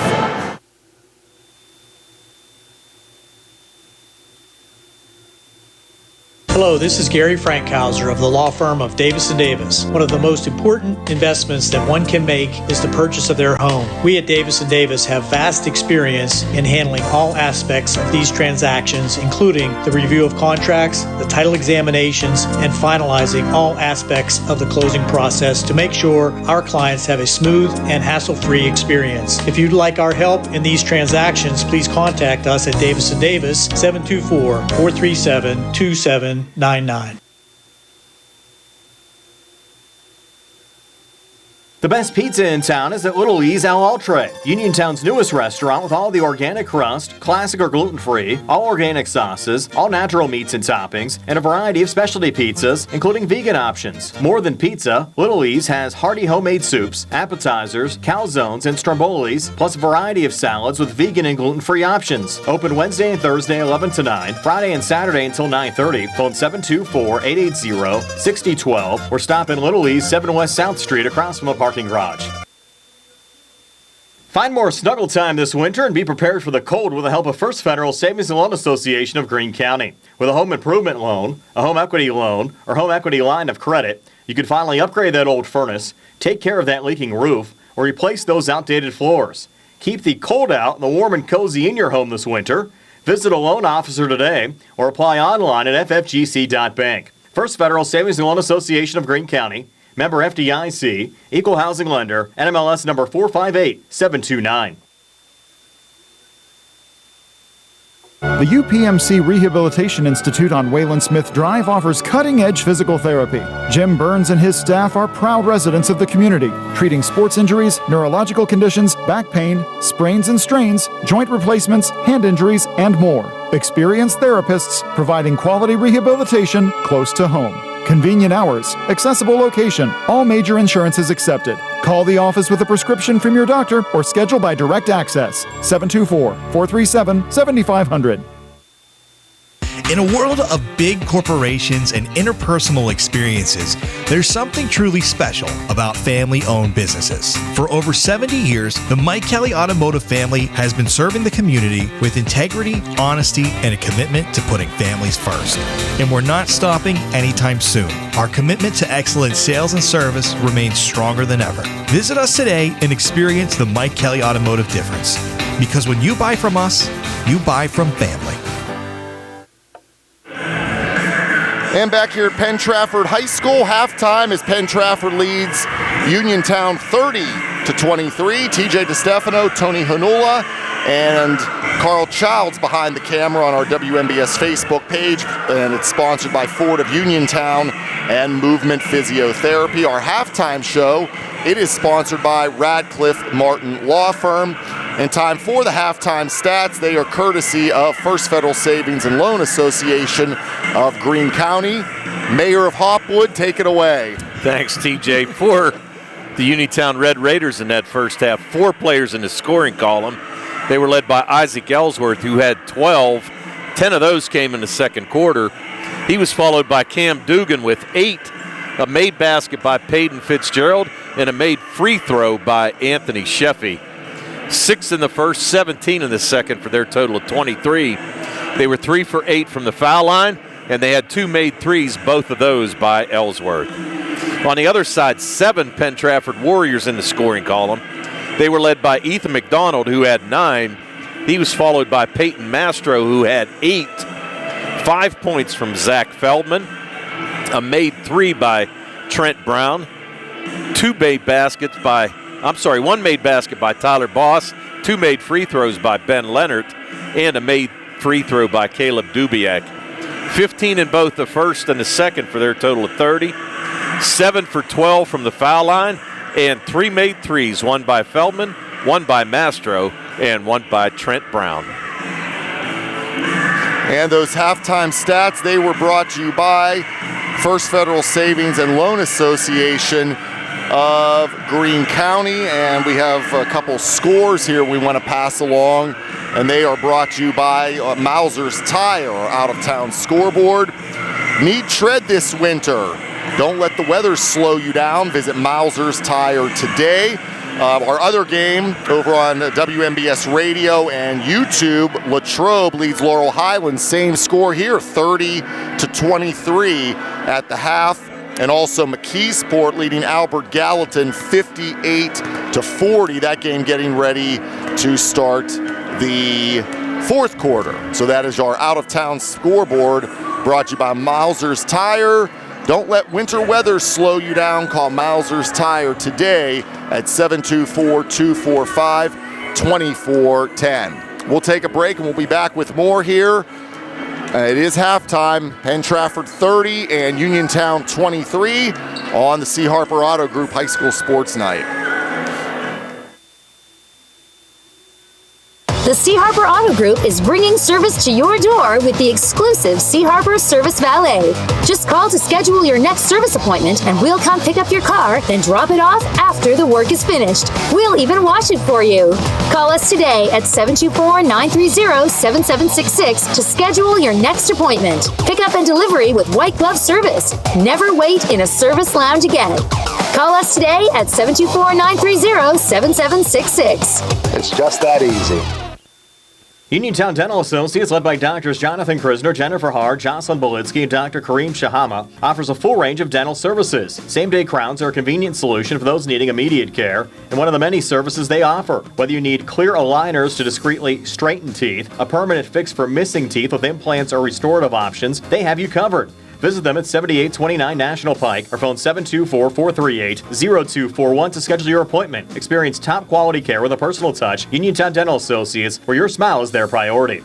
K: Hello, this is Gary Frankhauser of the law firm of Davis & Davis. One of the most important investments that one can make is the purchase of their home. We at Davis & Davis have vast experience in handling all aspects of these transactions, including the review of contracts, the title examinations, and finalizing all aspects of the closing process to make sure our clients have a smooth and hassle-free experience. If you'd like our help in these transactions, please contact us at Davis & Davis, 724-437-2799.
L: The best pizza in town is at Little E's Al Altre, Uniontown's newest restaurant with all the organic crust, classic or gluten-free, all organic sauces, all natural meats and toppings, and a variety of specialty pizzas, including vegan options. More than pizza, Little E's has hearty homemade soups, appetizers, calzones, and strombolis, plus a variety of salads with vegan and gluten-free options. Open Wednesday and Thursday 11 to 9, Friday and Saturday until 9:30. Phone 724-880-6012 or stop in Little E's 7 West South Street across from the parking garage. Find more snuggle time this winter and be prepared for the cold with the help of First Federal Savings and Loan Association of Greene County. With a home improvement loan, a home equity loan, or home equity line of credit, you can finally upgrade that old furnace, take care of that leaking roof, or replace those outdated floors. Keep the cold out and the warm and cozy in your home this winter. Visit a loan officer today or apply online at ffgc.bank. First Federal Savings and Loan Association of Greene County, member FDIC, equal housing lender, NMLS number 458729.
B: The UPMC Rehabilitation Institute on Wayland Smith Drive offers cutting-edge physical therapy. Jim Burns and his staff are proud residents of the community, treating sports injuries, neurological conditions, back pain, sprains and strains, joint replacements, hand injuries, and more. Experienced therapists providing quality rehabilitation close to home. Convenient hours, accessible location, all major insurances accepted. Call the office with a prescription from your doctor or schedule by direct access. 724-437-7500.
A: In a world of big corporations and interpersonal experiences, there's something truly special about family-owned businesses. For over 70 years, the Mike Kelly Automotive family has been serving the community with integrity, honesty, and a commitment to putting families first. And we're not stopping anytime soon. Our commitment to excellent sales and service remains stronger than ever. Visit us today and experience the Mike Kelly Automotive difference. Because when you buy from us, you buy from family.
E: And back here at Penn Trafford High School, halftime as Penn Trafford leads Uniontown 30-23. TJ DeStefano, Tony Hanula, and Carl Childs behind the camera on our WMBS Facebook page. And it's sponsored by Ford of Uniontown and Movement Physiotherapy. Our halftime show, it is sponsored by Radcliffe Martin Law Firm. And time for the halftime stats. They are courtesy of First Federal Savings and Loan Association of Greene County. Mayor of Hopwood, take it away.
F: Thanks, TJ. For the Uniontown Red Raiders in that first half, 4 players in the scoring column. They were led by Isaac Ellsworth, who had 12. 10 of those came in the second quarter. He was followed by Cam Dugan with 8, a made basket by Peyton Fitzgerald, and a made free throw by Anthony Sheffy. 6 in the first, 17 in the second for their total of 23. They were 3 for 8 from the foul line, and they had 2 made threes, both of those by Ellsworth. On the other side, 7 Penn Trafford Warriors in the scoring column. They were led by Ethan McDonald, who had 9. He was followed by Peyton Mastro, who had 8. 5 points from Zach Feldman, a made 3 by Trent Brown, 1 made basket by Tyler Boss, 2 made free throws by Ben Leonard, and a made free throw by Caleb Dubiak. 15 in both the first and the second for their total of 30. 7 for 12 from the foul line, and 3 made threes, 1 by Feldman, 1 by Mastro, and 1 by Trent Brown.
E: And those halftime stats, they were brought to you by First Federal Savings and Loan Association of Greene County, and we have a couple scores here we want to pass along, and they are brought to you by Mauser's Tire, our out-of-town scoreboard. Need tread this winter? Don't let the weather slow you down. Visit Mauser's Tire today. Our other game over on WMBS Radio and YouTube, Latrobe leads Laurel Highlands. Same score here, 30-23 at the half. And also McKeesport leading Albert Gallatin 58-40. That game getting ready to start the fourth quarter. So that is our out-of-town scoreboard brought to you by Mauser's Tire. Don't let winter weather slow you down. Call Mauser's Tire today at 724-245-2410. We'll take a break and we'll be back with more here. It is halftime. Penn Trafford 30 and Uniontown 23 on the C. Harper Auto Group High School Sports Night.
C: The C. Harper Auto Group is bringing service to your door with the exclusive C. Harper Service Valet. Just call to schedule your next service appointment and we'll come pick up your car, then drop it off after the work is finished. We'll even wash it for you. Call us today at 724-930-7766 to schedule your next appointment. Pickup and delivery with white glove service. Never wait in a service lounge again. Call us today at 724-930-7766.
M: It's just that easy.
L: Uniontown Dental Associates, led by Doctors Jonathan Krisner, Jennifer Hard, Jocelyn Bolitsky, and Dr. Kareem Shahama, offers a full range of dental services. Same-day crowns are a convenient solution for those needing immediate care, and one of the many services they offer. Whether you need clear aligners to discreetly straighten teeth, a permanent fix for missing teeth with implants or restorative options, they have you covered. Visit them at 7829 National Pike or phone 724-438-0241 to schedule your appointment. Experience top quality care with a personal touch. Uniontown Dental Associates, where your smile is their priority.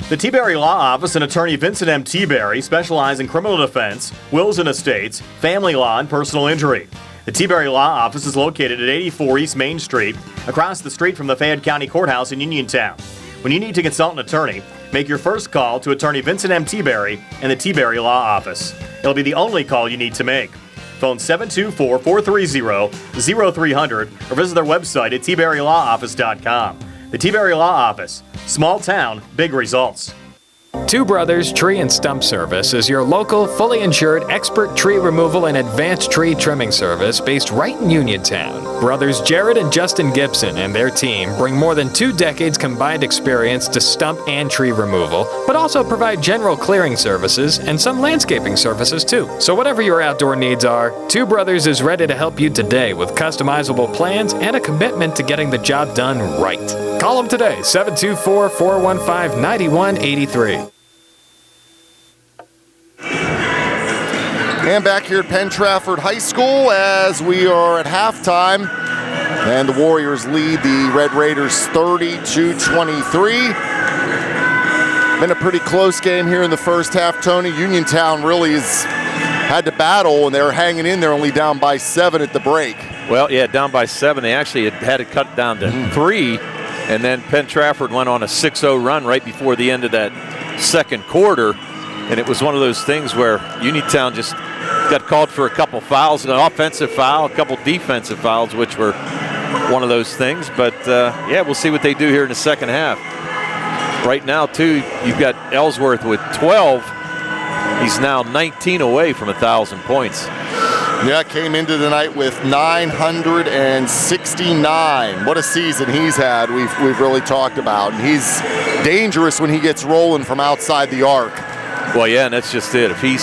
L: The T-Berry Law Office and attorney Vincent M. T-Berry specialize in criminal defense, wills and estates, family law, and personal injury. The T-Berry Law Office is located at 84 East Main Street, across the street from the Fayette County Courthouse in Uniontown. When you need to consult an attorney, make your first call to attorney Vincent M. T-Berry and the T-Berry Law Office. It'll be the only call you need to make. Phone 724-430-0300 or visit their website at tberrylawoffice.com. The T-Berry Law Office. Small town, big results.
M: Two Brothers Tree and Stump Service is your local, fully insured, expert tree removal and advanced tree trimming service based right in Uniontown. Brothers Jared and Justin Gibson and their team bring more than 2 decades combined experience to stump and tree removal, but also provide general clearing services and some landscaping services too. So whatever your outdoor needs are, Two Brothers is ready to help you today with customizable plans and a commitment to getting the job done right. Call them today, 724-415-9183.
E: And back here at Penn Trafford High School as we are at halftime. And the Warriors lead the Red Raiders 30-23. Been a pretty close game here in the first half, Tony. Uniontown really has had to battle, and they're hanging in there, only down by 7 at the break.
F: Well, yeah, down by 7. They actually had it cut down to 3, and then Penn Trafford went on a 6-0 run right before the end of that second quarter. And it was one of those things where Uniontown just got called for a couple fouls, an offensive foul, a couple defensive fouls, which were one of those things. But, yeah, we'll see what they do here in the second half. Right now, too, you've got Ellsworth with 12. He's now 19 away from 1,000 points.
E: Yeah, came into the night with 969. What a season he's had, we've really talked about. And he's dangerous when he gets rolling from outside the arc.
F: Well, yeah, and that's just it. If he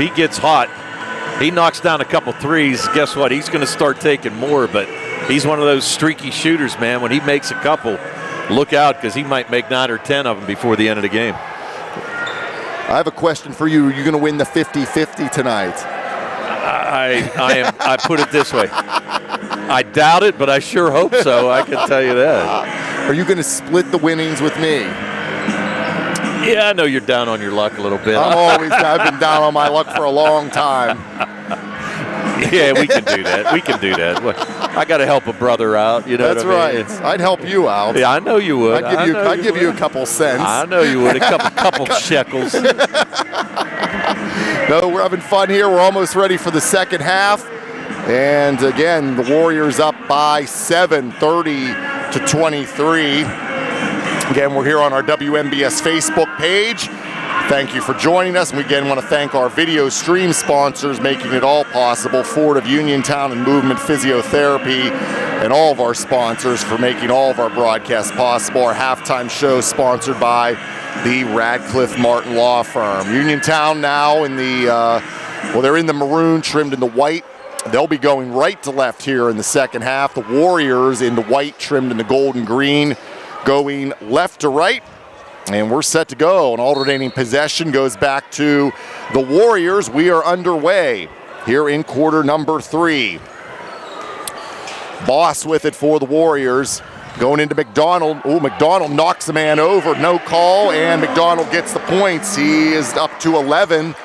F: gets hot, he knocks down a couple threes, guess what? He's going to start taking more, but he's one of those streaky shooters, man. When he makes a couple, look out, because he might make 9 or 10 of them before the end of the game.
E: I have a question for you. Are you going to win the 50-50 tonight?
F: I put it this way. I doubt it, but I sure hope so. I can tell you that.
E: Are you going to split the winnings with me?
F: Yeah, I know you're down on your luck a little bit.
E: I've been down on my luck for a long time.
F: Yeah, we can do that. We can do that. I got to help a brother out. You know
E: That's
F: what I mean?
E: right. I'd help you out.
F: Yeah, I know you would.
E: I'd give you a couple cents.
F: I know you would. A couple shekels.
E: No, we're having fun here. We're almost ready for the second half. And again, the Warriors up by 7, 30-23. Again, we're here on our WMBS Facebook page. Thank you for joining us. And we again want to thank our video stream sponsors making it all possible, Ford of Uniontown and Movement Physiotherapy, and all of our sponsors for making all of our broadcasts possible. Our halftime show sponsored by the Radcliffe Martin Law Firm. Uniontown now in the, they're in the maroon, trimmed in the white. They'll be going right to left here in the second half. The Warriors in the white, trimmed in the gold and green, going left to right. And we're set to go. An alternating possession goes back to the Warriors. We are underway here in quarter number 3. Boss with it for the Warriors. Going into McDonald. Oh, McDonald knocks the man over. No call, and McDonald gets the points. He is up to 11.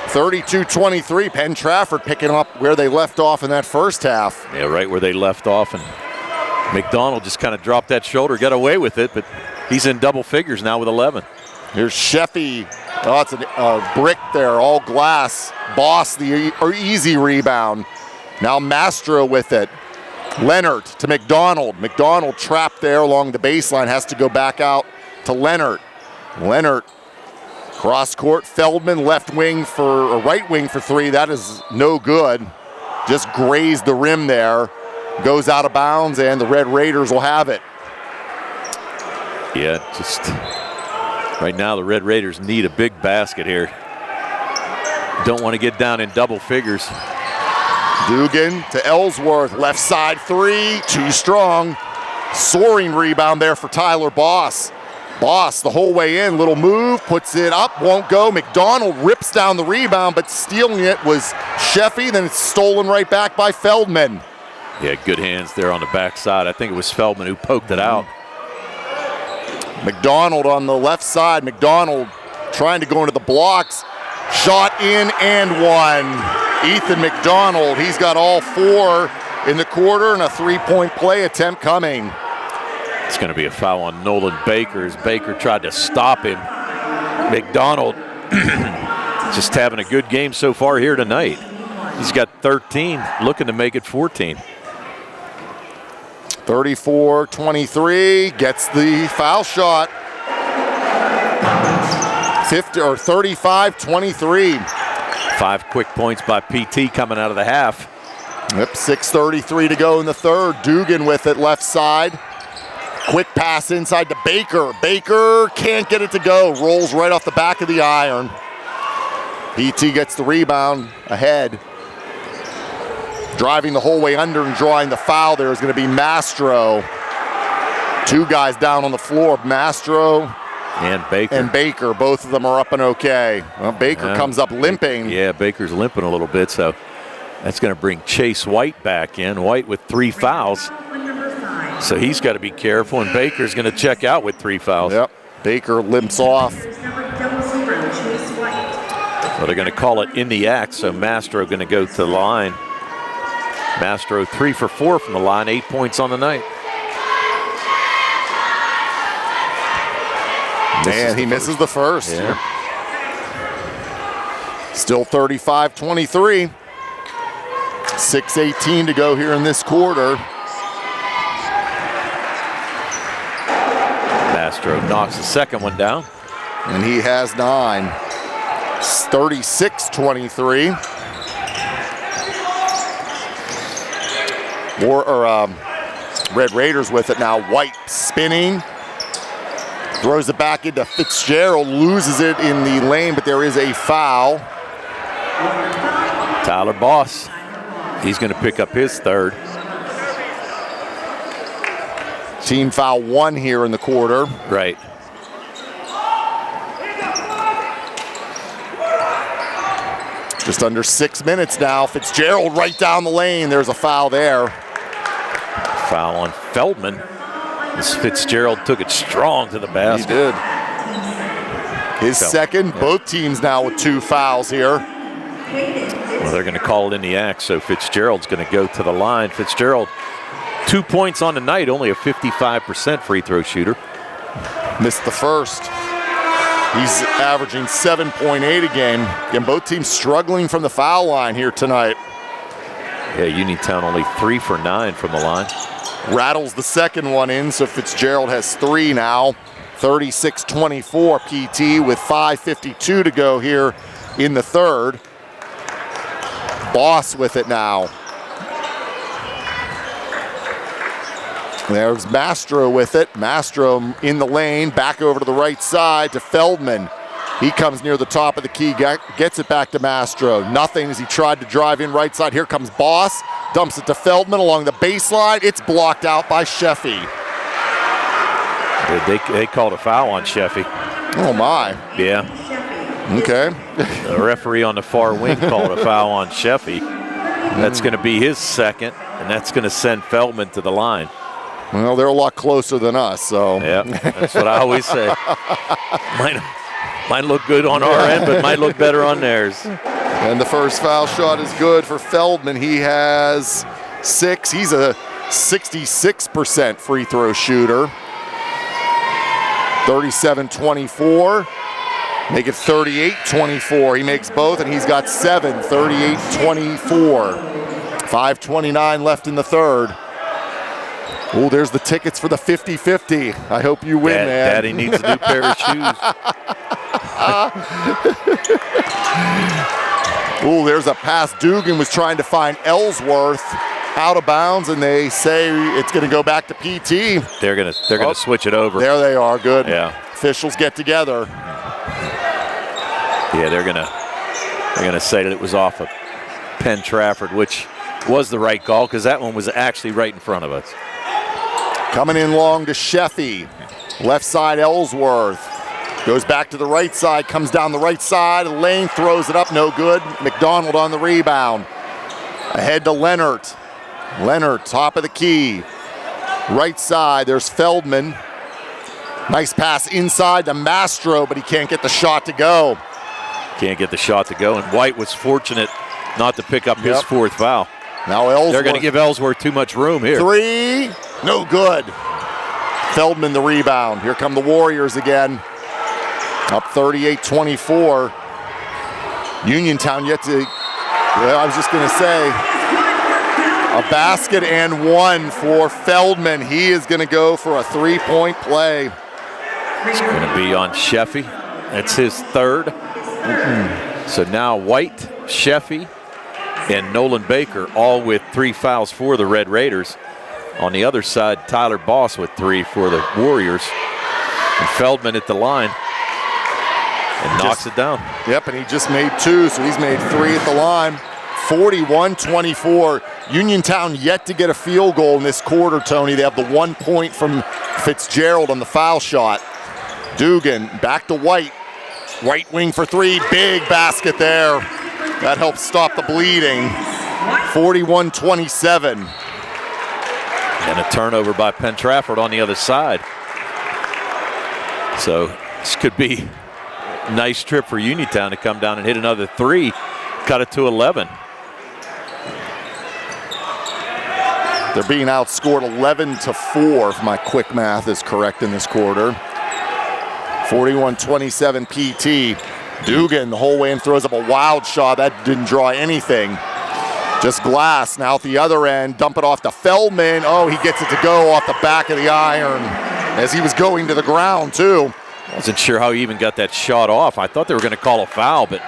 E: 32-23. Penn Trafford picking up where they left off in that first half.
F: Yeah, right where they left off. And McDonald just kind of dropped that shoulder, got away with it, but he's in double figures now with 11.
E: Here's Sheffy. Oh, it's a brick there, all glass. Boss, the easy rebound. Now Mastro with it. Leonard to McDonald. McDonald trapped there along the baseline, has to go back out to Leonard. Leonard, cross court. Feldman, left wing for, or right wing for 3. That is no good. Just grazed the rim there. Goes out of bounds, and the Red Raiders will have it.
F: Yeah, just right now the Red Raiders need a big basket here. Don't want to get down in double figures.
E: Dugan to Ellsworth, left side 3, too strong. Soaring rebound there for Tyler Boss. Boss the whole way in, little move, puts it up, won't go. McDonald rips down the rebound, but stealing it was Sheffy, then it's stolen right back by Feldman.
F: Yeah, good hands there on the backside. I think it was Feldman who poked it out.
E: McDonald on the left side. McDonald trying to go into the blocks. Shot in and one. Ethan McDonald, he's got all 4 in the quarter and a 3-point play attempt coming.
F: It's going to be a foul on Nolan Baker as Baker tried to stop him. McDonald just having a good game so far here tonight. He's got 13, looking to make it 14.
E: 34-23, gets the foul shot. 35-23.
F: 5 quick points by PT coming out of the half.
E: Yep, 6:33 to go in the third. Dugan with it left side. Quick pass inside to Baker. Baker can't get it to go. Rolls right off the back of the iron. PT gets the rebound ahead. Driving the whole way under and drawing the foul there is going to be Mastro. 2 guys down on the floor. Mastro
F: and Baker.
E: Both of them are up and okay. Well, Baker comes up limping.
F: Yeah, Baker's limping a little bit, so that's going to bring Chase White back in. White with 3 fouls. So he's got to be careful, and Baker's going to check out with 3 fouls.
E: Yep, Baker limps off.
F: Well, they're going to call it in the act, so Mastro going to go to the line. Mastro 3 for 4 from the line, 8 points on the night.
E: Man, he misses the first.
F: Yeah.
E: Still 35-23. 6:18 to go here in this quarter.
F: Mastro knocks the second one down.
E: And he has 9. 36-23. Red Raiders with it now. White spinning. Throws it back into Fitzgerald. Loses it in the lane, but there is a foul.
F: Tyler Boss. He's going to pick up his 3rd.
E: Team foul 1 here in the quarter.
F: Right.
E: Just under 6 minutes now. Fitzgerald right down the lane. There's a foul there.
F: Foul on Feldman. As Fitzgerald took it strong to the basket.
E: He did. His second. Yeah. Both teams now with 2 fouls here.
F: Well, they're going to call it in the act, so Fitzgerald's going to go to the line. Fitzgerald, 2 points on the night, only a 55% free throw shooter.
E: Missed the first. He's averaging 7.8 a game. Again, both teams struggling from the foul line here tonight.
F: Yeah, Uniontown only 3 for 9 from the line.
E: Rattles the second one in, so Fitzgerald has 3 now. 36-24 PT with 5:52 to go here in the third. Boss with it now. There's Mastro with it. Mastro in the lane, back over to the right side to Feldman. He comes near the top of the key, gets it back to Mastro. Nothing as he tried to drive in right side. Here comes Boss, dumps it to Feldman along the baseline. It's blocked out by Sheffy.
F: They called a foul on Sheffy.
E: Oh my.
F: Yeah.
E: Okay.
F: The referee on the far wing called a foul on Sheffy. That's going to be his second, and that's going to send Feldman to the line.
E: Well, they're a lot closer than us, so.
F: Yeah, that's what I always say. Might look good on our end, but might look better on theirs.
E: And the first foul shot is good for Feldman. He has 6. He's a 66% free throw shooter. 37-24. Make it 38-24. He makes both, and he's got 7. 38-24. 5:29 left in the third. Oh, there's the tickets for the 50-50. I hope you win, man.
F: Daddy needs a new pair of shoes.
E: Oh, there's a pass. Dugan was trying to find Ellsworth out of bounds, and they say it's going to go back to PT.
F: They're going to switch it over.
E: There they are. Good.
F: Yeah.
E: Officials get together.
F: Yeah, they're going to say that it was off of Penn Trafford, which was the right call because that one was actually right in front of us.
E: Coming in long to Sheffy. Left side, Ellsworth. Goes back to the right side, comes down the right side of the lane, throws it up, no good. McDonald on the rebound. Ahead to Leonard. Leonard, top of the key. Right side, there's Feldman. Nice pass inside to Mastro, but he can't get the shot to go.
F: Can't get the shot to go, and White was fortunate not to pick up his 4th foul.
E: Now Ellsworth.
F: They're going to give Ellsworth too much room here.
E: 3, no good. Feldman the rebound. Here come the Warriors again. Up 38-24. Uniontown yet to, I was just going to say, a basket and 1 for Feldman. He is going to go for a 3-point play.
F: It's going to be on Sheffy. That's his third. So now White, Sheffy, and Nolan Baker all with 3 fouls for the Red Raiders. On the other side, Tyler Boss with 3 for the Warriors. And Feldman at the line and knocks it down.
E: Yep, and he just made 2, so he's made 3 at the line. 41-24. Uniontown yet to get a field goal in this quarter, Tony. They have the 1 point from Fitzgerald on the foul shot. Dugan back to White. Right wing for 3, big basket there. That helps stop the bleeding. 41-27.
F: And a turnover by Penn Trafford on the other side. So this could be a nice trip for Uniontown to come down and hit another 3, cut it to 11.
E: They're being outscored 11-4, if my quick math is correct in this quarter. 41-27 PT. Dugan the whole way in throws up a wild shot. That didn't draw anything. Just glass. Now at the other end, dump it off to Feldman. Oh, he gets it to go off the back of the iron as he was going to the ground, too.
F: Wasn't sure how he even got that shot off. I thought they were going to call a foul, but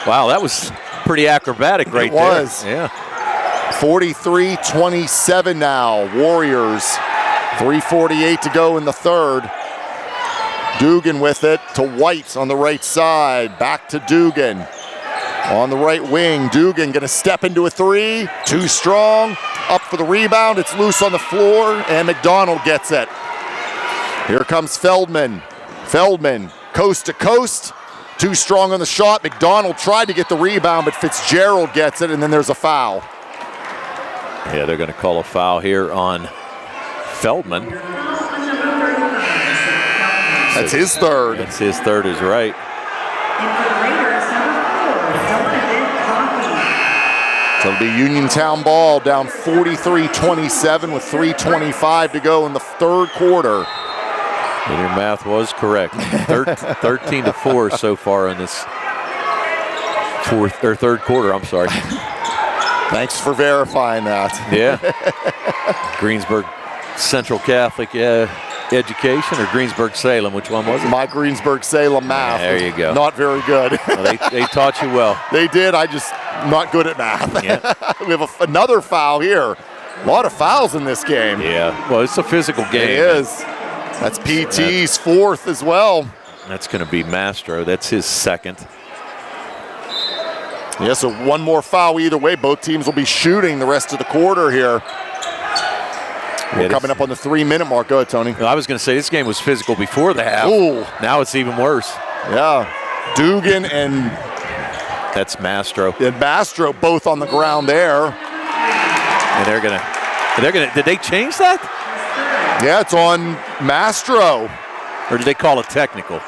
F: wow, that was pretty acrobatic right there.
E: It was.
F: Yeah.
E: 43-27 now. Warriors. 3:48 to go in the third. Dugan with it to White on the right side. Back to Dugan. On the right wing, Dugan gonna step into a 3. Too strong. Up for the rebound. It's loose on the floor, and McDonald gets it. Here comes Feldman. Feldman, coast to coast. Too strong on the shot. McDonald tried to get the rebound, but Fitzgerald gets it, and then there's a foul.
F: Yeah, they're gonna call a foul here on Feldman.
E: That's his third.
F: That's his third is right.
E: So it'll be Uniontown ball down 43-27 with 3:25 to go in the third quarter.
F: And your math was correct. 13-4 so far in this third quarter, I'm sorry.
E: Thanks for verifying that.
F: Yeah. Greensburg Central Catholic Education or Greensburg-Salem, which one was it?
E: My Greensburg-Salem math.
F: There you go.
E: Not very good.
F: Well, they taught you well.
E: They did. I just not good at math.
F: Yeah.
E: We have another foul here. A lot of fouls in this game.
F: Yeah. Well, it's a physical game.
E: It is. That's PT's fourth as well.
F: That's going to be Mastro. That's his second.
E: Yeah, so one more foul either way. Both teams will be shooting the rest of the quarter here. We're coming up on the 3-minute mark. Go ahead, Tony.
F: Well, I was going to say this game was physical before the half.
E: Ooh.
F: Now it's even worse.
E: Yeah. Dugan and
F: that's Mastro.
E: And Mastro both on the ground there.
F: And they're gonna. Did they change that?
E: Yeah, it's on Mastro.
F: Or did they call it technical?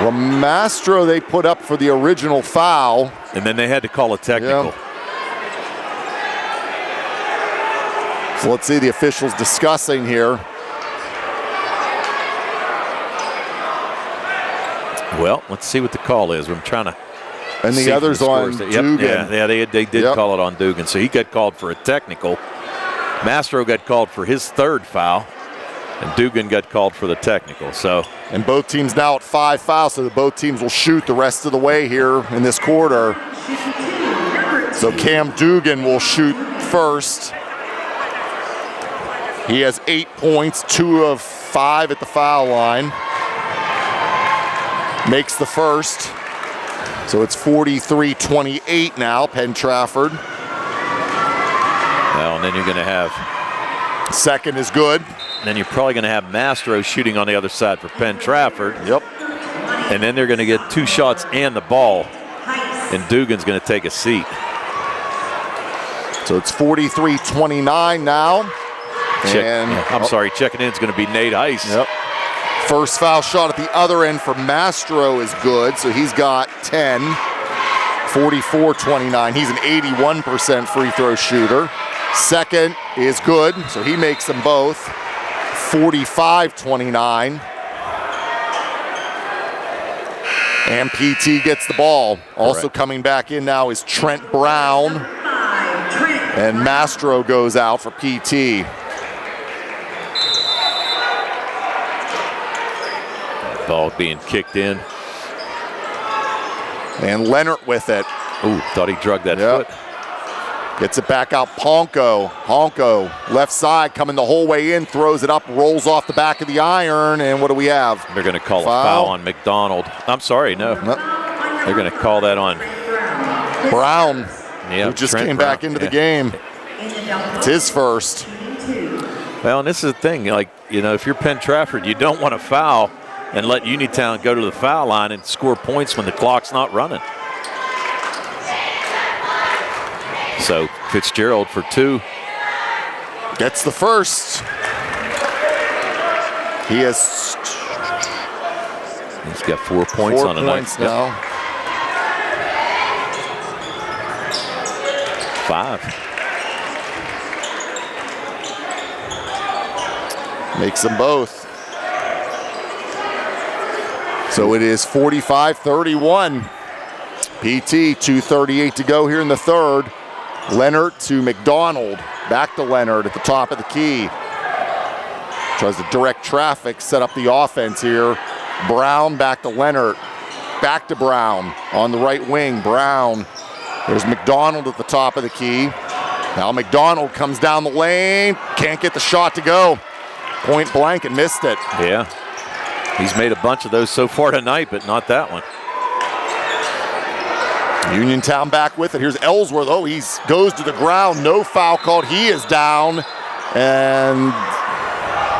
E: Well, Mastro they put up for the original foul.
F: And then they had to call it technical.
E: Yeah. So let's see the officials discussing here.
F: Well, let's see what the call is. I'm trying to.
E: And the other's on Dugan.
F: Yeah, they did call it on Dugan. So he got called for a technical. Mastro got called for his third foul. And Dugan got called for the technical. So.
E: And both teams now at 5 fouls, so both teams will shoot the rest of the way here in this quarter. So Cam Dugan will shoot first. He has 8 points, 2 of 5 at the foul line. Makes the first. So it's 43-28 now, Penn Trafford.
F: Well, and then you're going to have.
E: Second is good.
F: And then you're probably going to have Mastro shooting on the other side for Penn Trafford.
E: Yep.
F: And then they're going to get 2 shots and the ball. And Dugan's going to take a seat.
E: So it's 43-29 now.
F: Checking in is going to be Nate Heiss.
E: Yep. First foul shot at the other end for Mastro is good, so he's got 10. 44-29. He's an 81% free throw shooter. Second is good, so he makes them both. 45-29. And PT gets the ball. Also coming back in now is Trent Brown. And Mastro goes out for PT.
F: Ball being kicked in.
E: And Leonard with it.
F: Ooh, thought he drugged that foot.
E: Gets it back out, Honko. Honko, left side, coming the whole way in, throws it up, rolls off the back of the iron, and what do we have?
F: They're going to call a foul on McDonald. I'm sorry, no. They're going to call that on
E: Brown,
F: who
E: just came back into the game. It's his first.
F: Well, and this is the thing, like, you know, if you're Penn Trafford, you don't want to foul and let Uniontown go to the foul line and score points when the clock's not running. So Fitzgerald for 2.
E: Gets the first. He's
F: got 4 points on a night.
E: Now.
F: 5.
E: Makes them both. So it is 45-31. PT, 2:38 to go here in the third. Leonard to McDonald. Back to Leonard at the top of the key. Tries to direct traffic, set up the offense here. Brown back to Leonard. Back to Brown on the right wing. Brown. There's McDonald at the top of the key. Now McDonald comes down the lane. Can't get the shot to go. Point blank and missed it.
F: Yeah. He's made a bunch of those so far tonight, but not that one.
E: Uniontown back with it. Here's Ellsworth. Oh, he goes to the ground. No foul called. He is down. And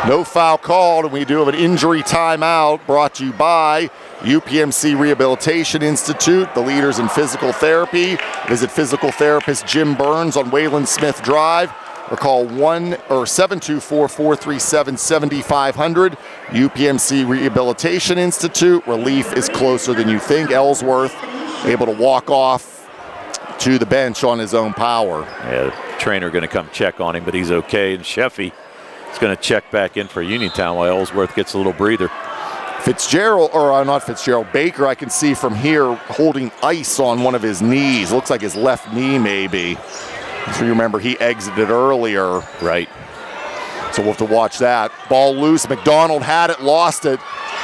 E: no foul called. And we do have an injury timeout brought to you by UPMC Rehabilitation Institute, the leaders in physical therapy. Visit physical therapist Jim Burns on Wayland Smith Drive. Or call 724-437-7500. UPMC Rehabilitation Institute. Relief is closer than you think. Ellsworth able to walk off to the bench on his own power.
F: Yeah, the trainer going to come check on him, but he's okay. And Sheffy is going to check back in for Uniontown while Ellsworth gets a little breather.
E: Fitzgerald, or not Fitzgerald, Baker, I can see from here holding ice on one of his knees. Looks like his left knee maybe. So you remember he exited earlier.
F: Right.
E: So we'll have to watch that. Ball loose. McDonald had it, lost it.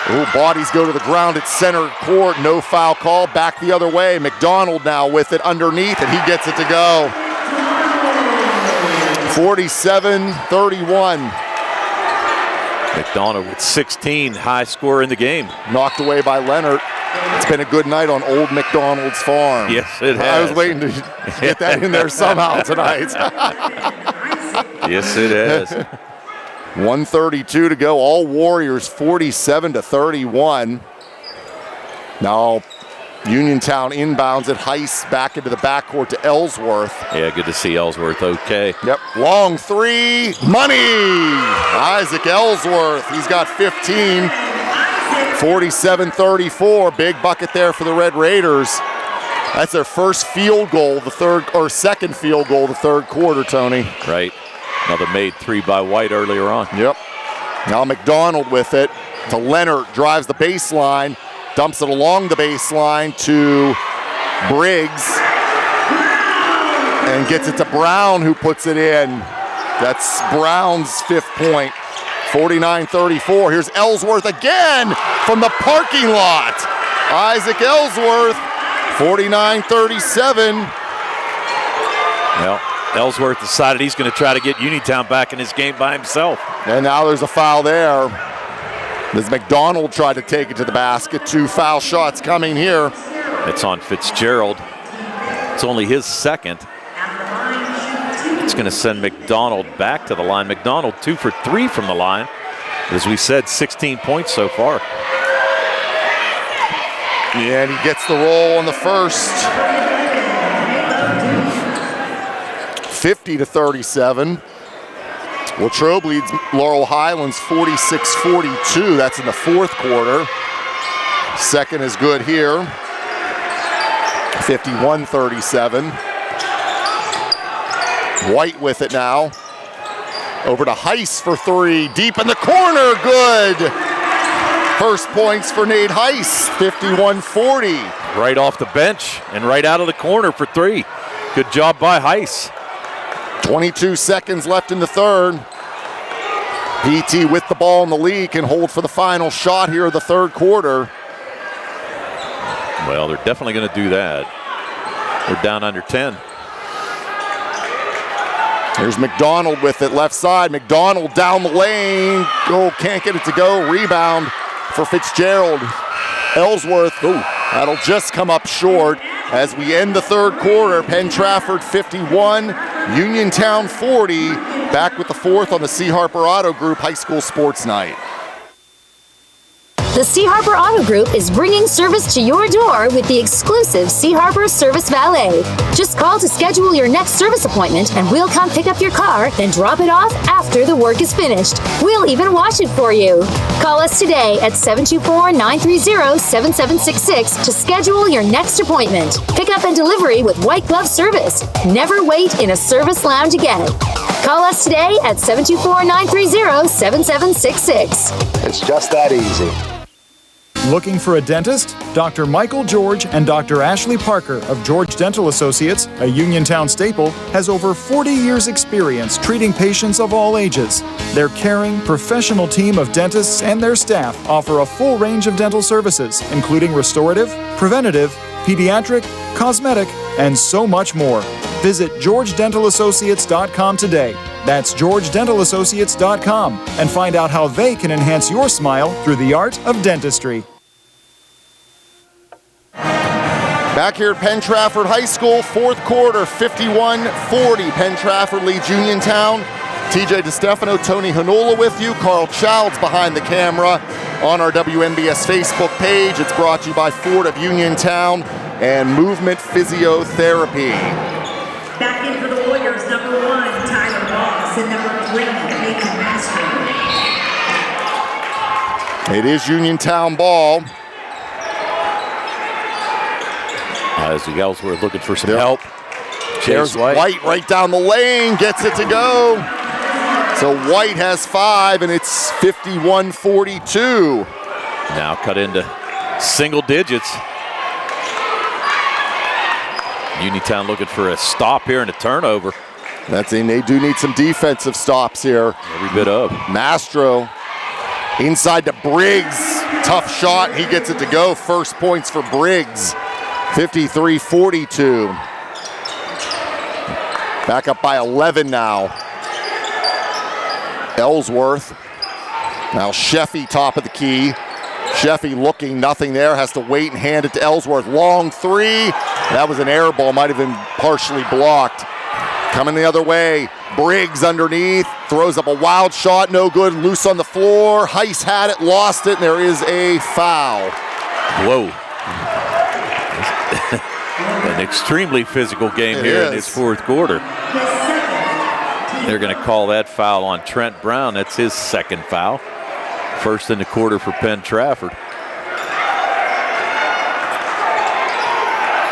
E: Ooh, bodies go to the ground at center court. No foul call. Back the other way. McDonald now with it underneath, and he gets it to go. 47-31.
F: McDonald with 16, high score in the game.
E: Knocked away by Leonard. It's been a good night on Old McDonald's farm.
F: Yes, it has.
E: I was waiting to get that in there somehow tonight.
F: Yes, it has.
E: 1:32 to go. All Warriors 47-31. Now Uniontown inbounds at Heiss back into the backcourt to Ellsworth.
F: Yeah, good to see Ellsworth okay.
E: Yep, long three, money! Isaac Ellsworth, he's got 15. 47-34, big bucket there for the Red Raiders. That's their first field goal, second field goal the third quarter, Tony.
F: Right. Another made 3 by White earlier on.
E: Yep. Now McDonald with it to Leonard, drives the baseline, dumps it along the baseline to Briggs, and gets it to Brown, who puts it in. That's Brown's 5th point. 49-34. Here's Ellsworth again from the parking lot. Isaac Ellsworth, 49-37.
F: Well, Ellsworth decided he's going to try to get Uniontown back in this game by himself.
E: And now there's a foul there. As McDonald tried to take it to the basket. 2 foul shots coming here.
F: It's on Fitzgerald. It's only his second. It's going to send McDonald back to the line. McDonald 2 for 3 from the line. As we said, 16 points so far.
E: Yeah, and he gets the roll on the first. 50-37. Latrobe leads Laurel Highlands 46-42. That's in the fourth quarter. Second is good here. 51-37. White with it now. Over to Heiss for 3. Deep in the corner. Good. First points for Nate Heiss. 51-40.
F: Right off the bench and right out of the corner for 3. Good job by Heiss.
E: 22 seconds left in the third. PT with the ball in the lead can hold for the final shot here of the third quarter.
F: Well, they're definitely going to do that. They're down under 10.
E: Here's McDonald with it, left side. McDonald down the lane. Oh, can't get it to go. Rebound for Fitzgerald. Ellsworth, that'll just come up short as we end the third quarter. Penn Trafford 51, Uniontown 40. Back with the fourth on the C. Harper Auto Group High School Sports Night.
C: The C. Harper Auto Group is bringing service to your door with the exclusive C. Harper Service Valet. Just call to schedule your next service appointment and we'll come pick up your car, then drop it off after the work is finished. We'll even wash it for you. Call us today at 724-930-7766 to schedule your next appointment. Pickup and delivery with white glove service. Never wait in a service lounge again. Call us today at 724-930-7766.
N: It's just that easy.
B: Looking for a dentist? Dr. Michael George and Dr. Ashley Parker of George Dental Associates, a Uniontown staple, has over 40 years' experience treating patients of all ages. Their caring, professional team of dentists and their staff offer a full range of dental services, including restorative, preventative, pediatric, cosmetic, and so much more. Visit GeorgeDentalAssociates.com today. That's GeorgeDentalAssociates.com and find out how they can enhance your smile through the art of dentistry.
E: Back here at Penn Trafford High School, fourth quarter, 51-40. Penn Trafford leads Uniontown. TJ DeStefano, Tony Hanola with you. Carl Childs behind the camera on our WNBS Facebook page. It's brought to you by Ford of Uniontown and Movement Physiotherapy.
I: Back in for the Warriors, number 1, Tyler Moss, and number 3, Nathan Mastro.
E: It is Uniontown ball.
F: As the Ellsworth looking for some help.
E: There's White right down the lane, gets it to go. So White has 5, and it's 51-42.
F: Now cut into single digits. Uniontown looking for a stop here and a turnover.
E: They do need some defensive stops here.
F: Every bit of.
E: Mastro inside to Briggs. Tough shot. He gets it to go. First points for Briggs. 53-42. Back up by 11 now. Ellsworth. Now Sheffy top of the key. Sheffy looking, nothing there. Has to wait and hand it to Ellsworth. Long three. That was an air ball. Might have been partially blocked. Coming the other way. Briggs underneath. Throws up a wild shot. No good. Loose on the floor. Heiss had it. Lost it. And there is a foul.
F: Whoa. An extremely physical game here in this fourth quarter. They're going to call that foul on Trent Brown. That's his second foul. First in the quarter for Penn Trafford.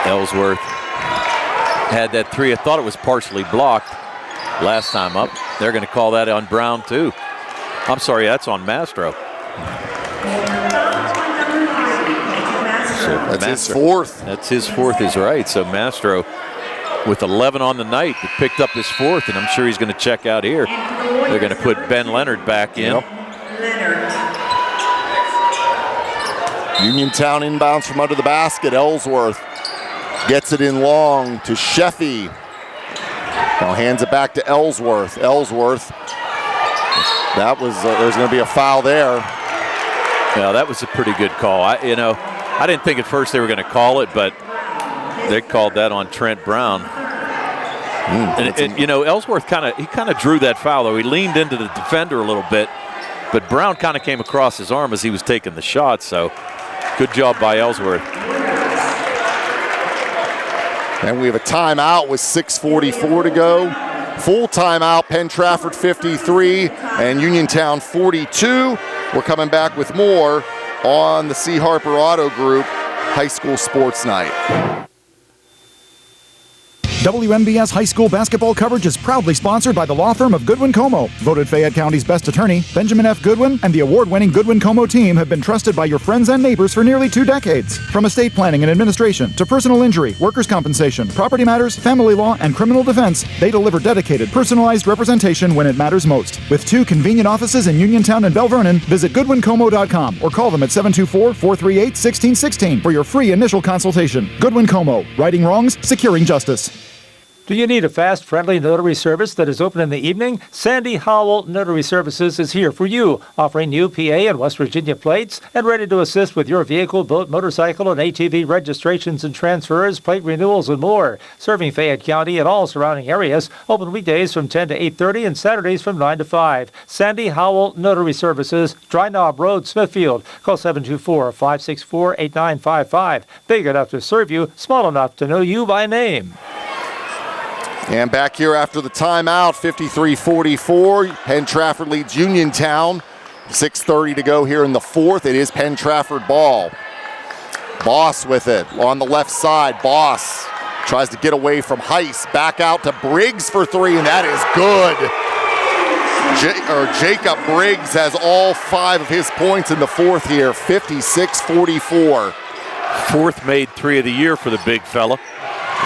F: Ellsworth had that three. I thought it was partially blocked last time up. They're going to call that on Brown too. I'm sorry, that's on Mastro. So
E: that's his fourth.
F: That's his fourth is right. So Mastro with 11 on the night picked up his fourth, and I'm sure he's going to check out here. They're going to put Ben Leonard back in.
E: Yep. Uniontown inbounds from under the basket. Ellsworth gets it in long to Sheffy. Now hands it back to Ellsworth. Ellsworth. That was there's going to be a foul there.
F: Yeah, that was a pretty good call. I didn't think at first they were going to call it, but they called that on Trent Brown. Ellsworth kind of drew that foul, though. He leaned into the defender a little bit, but Brown kind of came across his arm as he was taking the shot, so good job by Ellsworth.
E: And we have a timeout with 6:44 to go. Full timeout, Penn Trafford 53 and Uniontown 42. We're coming back with more on the C. Harper Auto Group High School Sports Night.
B: WMBS high school basketball coverage is proudly sponsored by the law firm of Goodwin Como. Voted Fayette County's best attorney, Benjamin F. Goodwin and the award-winning Goodwin Como team have been trusted by your friends and neighbors for nearly 2 decades. From estate planning and administration to personal injury, workers' compensation, property matters, family law, and criminal defense, they deliver dedicated, personalized representation when it matters most. With 2 convenient offices in Uniontown and Bell Vernon, visit GoodwinComo.com or call them at 724-438-1616 for your free initial consultation. Goodwin Como, righting wrongs, securing justice.
N: Do you need a fast, friendly notary service that is open in the evening? Sandy Howell Notary Services is here for you, offering new PA and West Virginia plates and ready to assist with your vehicle, boat, motorcycle, and ATV registrations and transfers, plate renewals, and more. Serving Fayette County and all surrounding areas, open weekdays from 10 to 8:30 and Saturdays from 9 to 5. Sandy Howell Notary Services, Dry Knob Road, Smithfield. Call 724-564-8955. Big enough to serve you, small enough to know you by name.
E: And back here after the timeout, 53-44. Penn Trafford leads Uniontown. 6:30 to go here in the fourth. It is Penn Trafford ball. Boss with it on the left side. Boss tries to get away from Heiss. Back out to Briggs for 3, and that is good. Jacob Briggs has all 5 of his points in the fourth here. 56-44.
F: Fourth made 3 of the year for the big fella.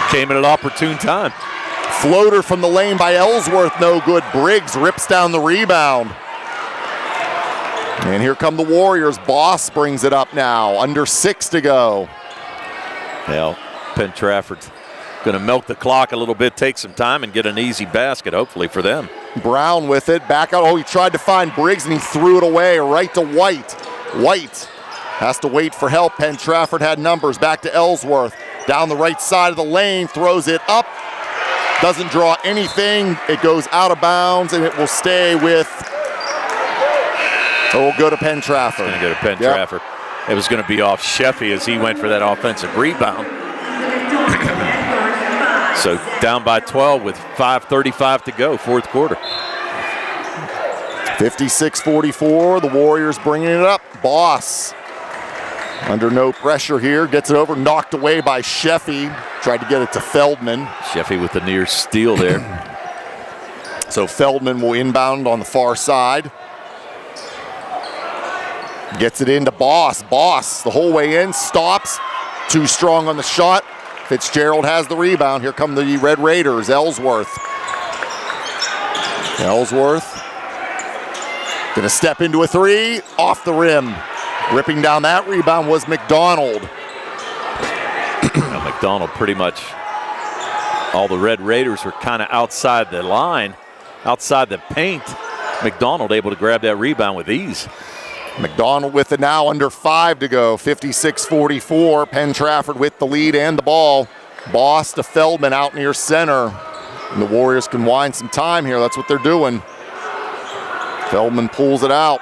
F: Came at an opportune time.
E: Floater from the lane by Ellsworth, no good. Briggs rips down the rebound. And here come the Warriors. Boss brings it up now. Under 6 to go.
F: Well, Penn Trafford's going to milk the clock a little bit, take some time, and get an easy basket, hopefully, for them.
E: Brown with it. Back out. Oh, he tried to find Briggs, and he threw it away right to White. White has to wait for help. Penn Trafford had numbers. Back to Ellsworth. Down the right side of the lane. Throws it up. Doesn't draw anything. It goes out of bounds, and it will stay with... It will go to Penn Trafford.
F: It's going to go to Penn Trafford. It was going to be off Sheffy as he went for that offensive rebound. So down by 12 with 5:35 to go, fourth quarter.
E: 56-44. The Warriors bringing it up. Boss under no pressure here. Gets it over. Knocked away by Sheffy. Tried to get it to Feldman.
F: Sheffy with the near steal there.
E: So Feldman will inbound on the far side. Gets it into Boss. Boss the whole way in. Stops. Too strong on the shot. Fitzgerald has the rebound. Here come the Red Raiders. Ellsworth. Ellsworth. Gonna step into a 3. Off the rim. Ripping down that rebound was McDonald.
F: McDonald pretty much, all the Red Raiders were kind of outside the line, outside the paint. McDonald able to grab that rebound with ease.
E: McDonald with it now, under 5 to go. 56-44. Penn Trafford with the lead and the ball. Boss to Feldman out near center. And the Warriors can wind some time here. That's what they're doing. Feldman pulls it out.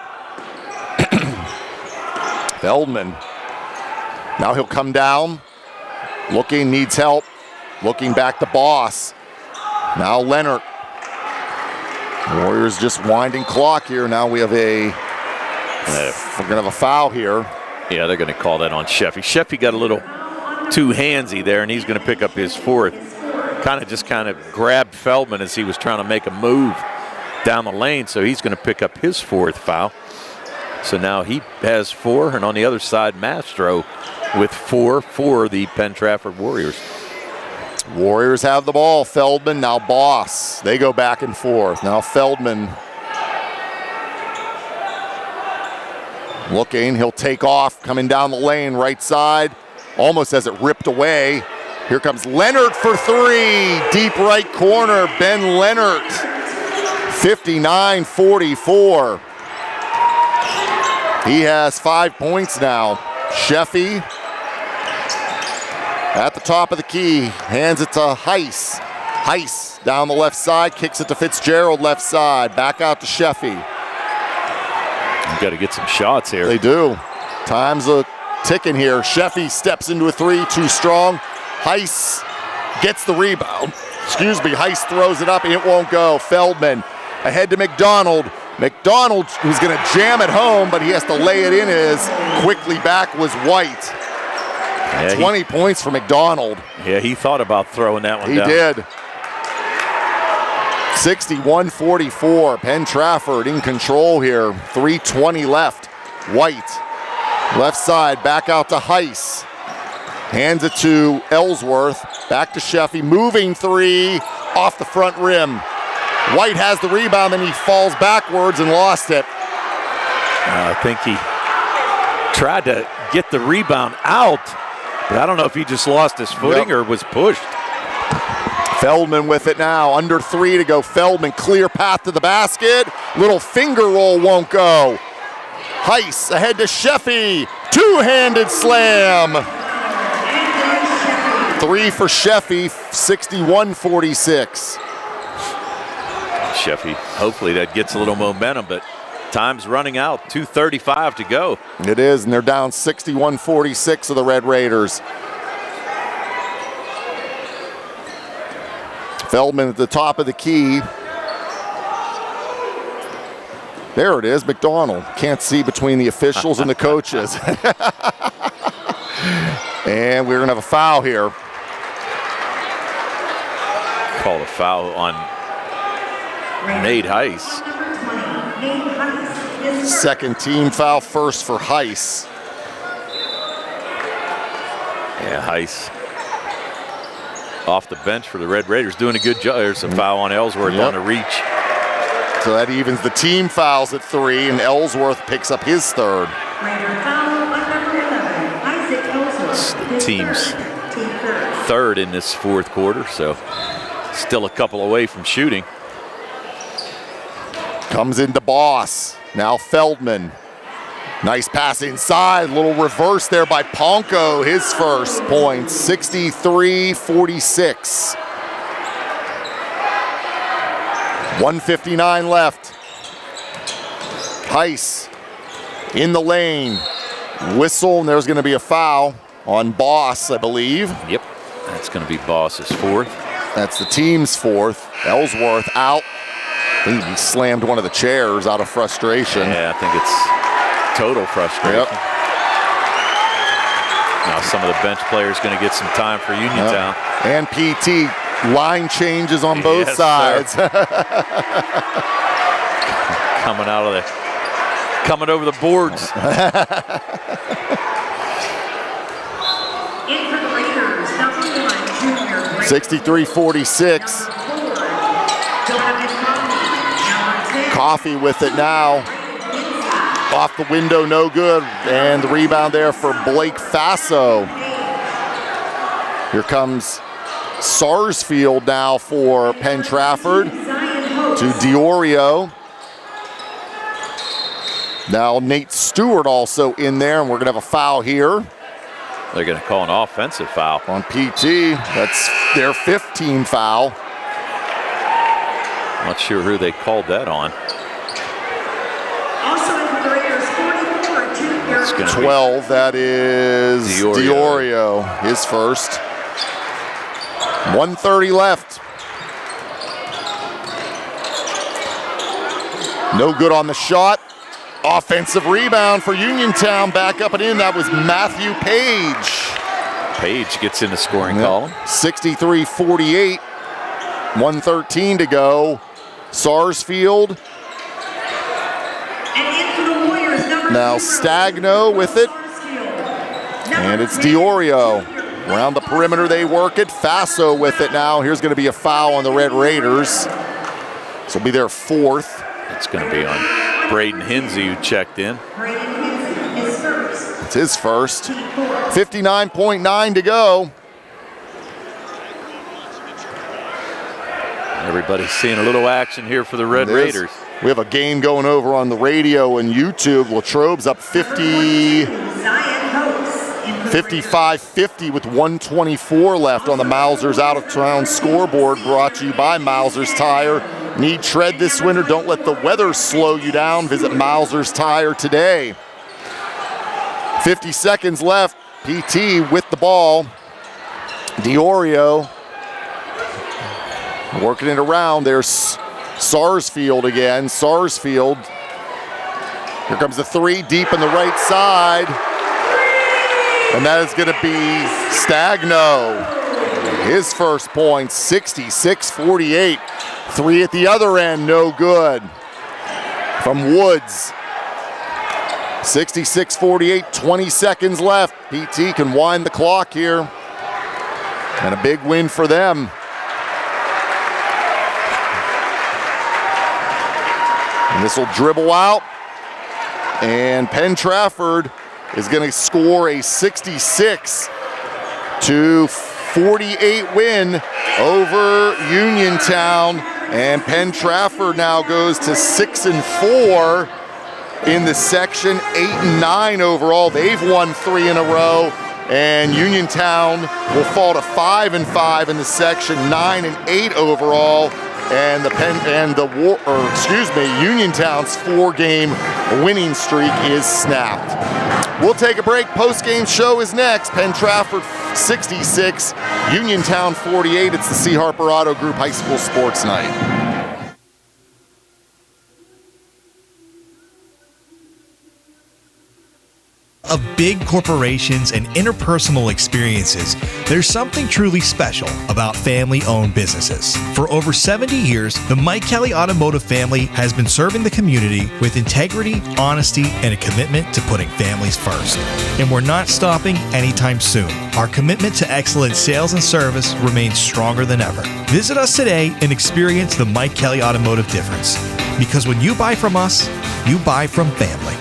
E: Feldman. Now he'll come down. Looking, needs help. Looking back to Boss. Now Leonard. Warriors just winding clock here. Now we have we're gonna have a foul here.
F: Yeah, they're gonna call that on Sheffy. Sheffy got a little too handsy there, and he's gonna pick up his fourth. Kind of grabbed Feldman as he was trying to make a move down the lane, so he's gonna pick up his fourth foul. So now he has 4, and on the other side, Mastro with 4 for the Penn Trafford Warriors.
E: Warriors have the ball. Feldman, now Boss. They go back and forth. Now Feldman looking. He'll take off, coming down the lane, right side. Almost has it ripped away. Here comes Leonard for 3. Deep right corner, Ben Leonard. 59-44. He has 5 points now. Sheffy at the top of the key, hands it to Heiss. Heiss down the left side, kicks it to Fitzgerald left side. Back out to Sheffy.
F: You've got to get some shots here.
E: They do. Time's a ticking here. Sheffy steps into a 3, too strong. Heiss gets the rebound. Heiss throws it up and it won't go. Feldman ahead to McDonald. McDonald was going to jam it home, but he has to lay it in as quickly back was White.
F: Yeah,
E: 20 points for McDonald.
F: Yeah, he thought about throwing that one down.
E: He did. 61-44. Penn Trafford in control here. 3:20 left. White, left side, back out to Heiss. Hands it to Ellsworth. Back to Sheffy. Moving three off the front rim. White has the rebound, then he falls backwards and lost it.
F: I think he tried to get the rebound out, but I don't know if he just lost his footing or was pushed.
E: Feldman with it now, under 3 to go. Feldman, clear path to the basket. Little finger roll won't go. Heiss ahead to Sheffy. Two-handed slam. 3 for Sheffy, 61-46.
F: Sheffy, hopefully that gets a little momentum, but time's running out. 2:35 to go.
E: It is, and they're down 61-46 of the Red Raiders. Feldman at the top of the key. There it is, McDonald. Can't see between the officials and the coaches. And we're going to have a foul here.
F: Call a foul on Nate Heiss.
E: Second team foul, first for Heiss.
F: Yeah, Heiss off the bench for the Red Raiders, doing a good job. There's a foul on Ellsworth on the reach.
E: So that evens the team fouls at 3, and Ellsworth picks up his third.
F: It's the team's third in this fourth quarter, so still a couple away from shooting.
E: Comes into Boss. Now Feldman. Nice pass inside. Little reverse there by Ponko. His first point. 63-46. 1:59 left. Heiss in the lane. Whistle, and there's going to be a foul on Boss, I believe.
F: Yep, that's going to be Boss's fourth.
E: That's the team's fourth. Ellsworth out. I think he slammed one of the chairs out of frustration.
F: Yeah, I think it's total frustration.
E: Yep.
F: Now some of the bench players going to get some time for Uniontown.
E: And PT, line changes on both sides.
F: Coming out of there. Coming over the boards.
E: 63-46. Coffee with it now. Off the window, no good. And the rebound there for Blake Faso. Here comes Sarsfield now for Penn Trafford to Diorio. Now Nate Stewart also in there, and we're going to have a foul here.
F: They're going to call an offensive foul.
E: On PT, that's their 15th foul.
F: Not sure who they called that on.
I: It's
F: going to
E: 12, that is Diorio, his first. 1:30 left. No good on the shot. Offensive rebound for Uniontown. Back up and in. That was Matthew Page.
F: Page gets in the scoring column.
E: 63-48. 1:13 to go. Sarsfield. Now Stagno with it. And it's Diorio. Around the perimeter they work it. Faso with it now. Here's going to be a foul on the Red Raiders. This will be their fourth.
F: It's going to be on Braden Hinsey, who checked in.
E: It's his first. 59.9 to go.
F: Everybody's seeing a little action here for the Red Raiders.
E: We have a game going over on the radio and YouTube. Latrobe's up 55-50 with 1:24 left on the Mausers out of town scoreboard, brought to you by Mausers Tire. Need tread this winter? Don't let the weather slow you down. Visit Mausers Tire today. 50 seconds left. PT with the ball. Diorio working it around. There's Sarsfield again. Sarsfield. Here comes the three deep on the right side. And that is going to be Stagno. His first point, 66-48. 3 at the other end, no good. From Woods. 66-48, 20 seconds left. PT can wind the clock here. And a big win for them. And this will dribble out. And Penn Trafford is going to score a 66-48 win over Uniontown. And Penn Trafford now goes to 6-4 in the section, 8-9 overall. They've won 3 in a row. And Uniontown will fall to 5-5 in the section, 9-8 overall. And Uniontown's 4-game winning streak is snapped. We'll take a break. Post-game show is next. Penn Trafford 66, Uniontown 48. It's the C. Harper Auto Group High School Sports Night.
A: Of big corporations and interpersonal experiences, there's something truly special about family-owned businesses. For over 70 years, the Mike Kelly Automotive family has been serving the community with integrity, honesty, and a commitment to putting families first. And we're not stopping anytime soon. Our commitment to excellent sales and service remains stronger than ever. Visit us today and experience the Mike Kelly Automotive difference. Because when you buy from us, you buy from family.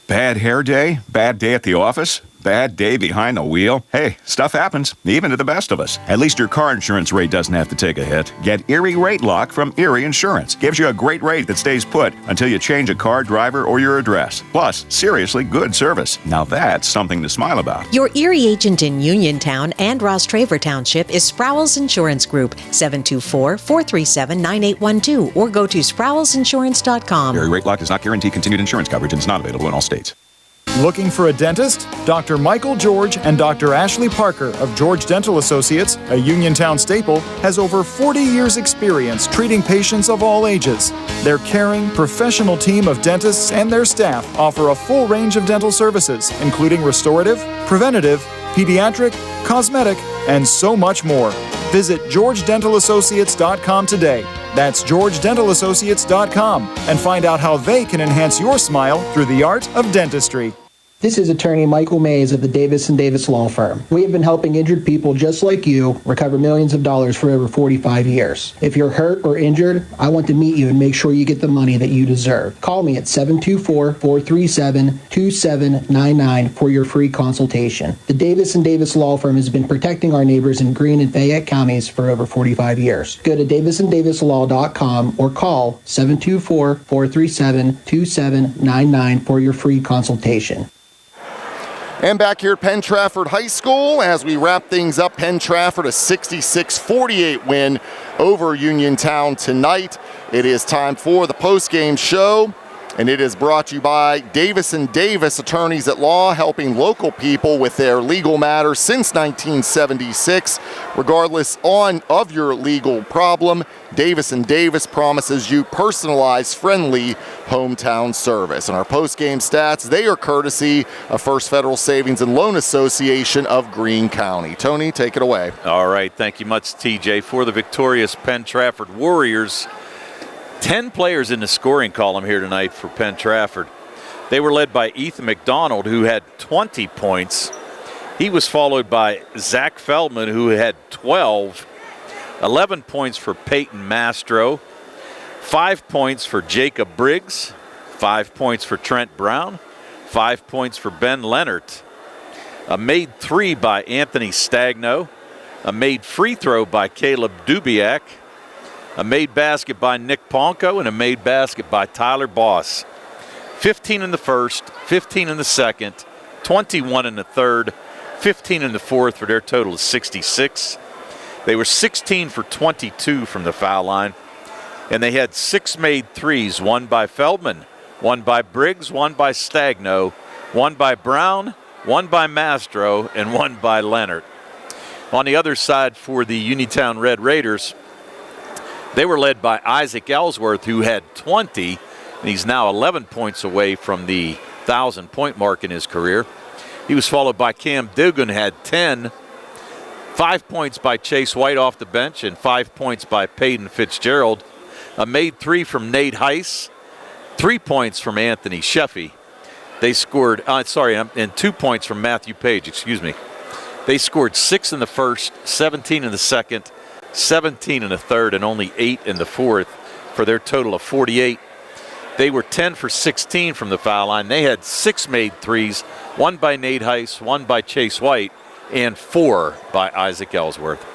D: Bad hair day? Bad day at the office? Bad day behind the wheel? Hey, stuff happens, even to the best of us. At least your car insurance rate doesn't have to take a hit. Get Erie Rate Lock from Erie Insurance. Gives you a great rate that stays put until you change a car, driver, or your address. Plus, seriously good service. Now that's something to smile about.
H: Your Erie agent in Uniontown and Ross Traver Township is Sprowls Insurance Group, 724-437-9812, or go to sprowlsinsurance.com.
D: Erie Rate Lock does not guarantee continued insurance coverage and is not available in all states.
B: Looking for a dentist? Dr. Michael George and Dr. Ashley Parker of George Dental Associates, a Uniontown staple, has over 40 years' experience treating patients of all ages. Their caring, professional team of dentists and their staff offer a full range of dental services, including restorative, preventative, pediatric, cosmetic, and so much more. Visit georgedentalassociates.com today. That's georgedentalassociates.com, and find out how they can enhance your smile through the art of dentistry.
O: This is attorney Michael Mays of the Davis & Davis Law Firm. We have been helping injured people just like you recover millions of dollars for over 45 years. If you're hurt or injured, I want to meet you and make sure you get the money that you deserve. Call me at 724-437-2799 for your free consultation. The Davis & Davis Law Firm has been protecting our neighbors in Greene and Fayette counties for over 45 years. Go to davisanddavislaw.com or call 724-437-2799 for your free consultation.
E: And back here at Penn Trafford High School, as we wrap things up, Penn Trafford a 66-48 win over Uniontown tonight. It is time for the post-game show, and it is brought to you by Davis & Davis, attorneys at law, helping local people with their legal matters since 1976. Regardless of your legal problem, Davis & Davis promises you personalized, friendly hometown service. And our post-game stats, they are courtesy of First Federal Savings and Loan Association of Greene County. Tony, take it away.
F: All right, thank you much, TJ. For the victorious Penn Trafford Warriors, 10 players in the scoring column here tonight for Penn Trafford. They were led by Ethan McDonald, who had 20 points. He was followed by Zach Feldman, who had 12. 11 points for Peyton Mastro. 5 points for Jacob Briggs. 5 points for Trent Brown. 5 points for Ben Leonard. A made three by Anthony Stagno. A made free throw by Caleb Dubiak. A made basket by Nick Ponko, and a made basket by Tyler Boss. 15 in the first, 15 in the second, 21 in the third, 15 in the fourth for their total of 66. They were 16 for 22 from the foul line, and they had 6 made threes, one by Feldman, one by Briggs, one by Stagno, one by Brown, one by Mastro, and one by Leonard. On the other side for the Uniontown Red Raiders, they were led by Isaac Ellsworth, who had 20, and he's now 11 points away from the 1,000-point mark in his career. He was followed by Cam Dugan, had 10. 5 points by Chase White off the bench and 5 points by Peyton Fitzgerald. A made 3 from Nate Heiss, 3 points from Anthony Sheffy. They scored, and 2 points from Matthew Page, They scored 6 in the first, 17 in the second, 17 in the third, and only 8 in the fourth for their total of 48. They were 10 for 16 from the foul line. They had 6 made threes, 1 by Nate Heiss, 1 by Chase White, and 4 by Isaac Ellsworth.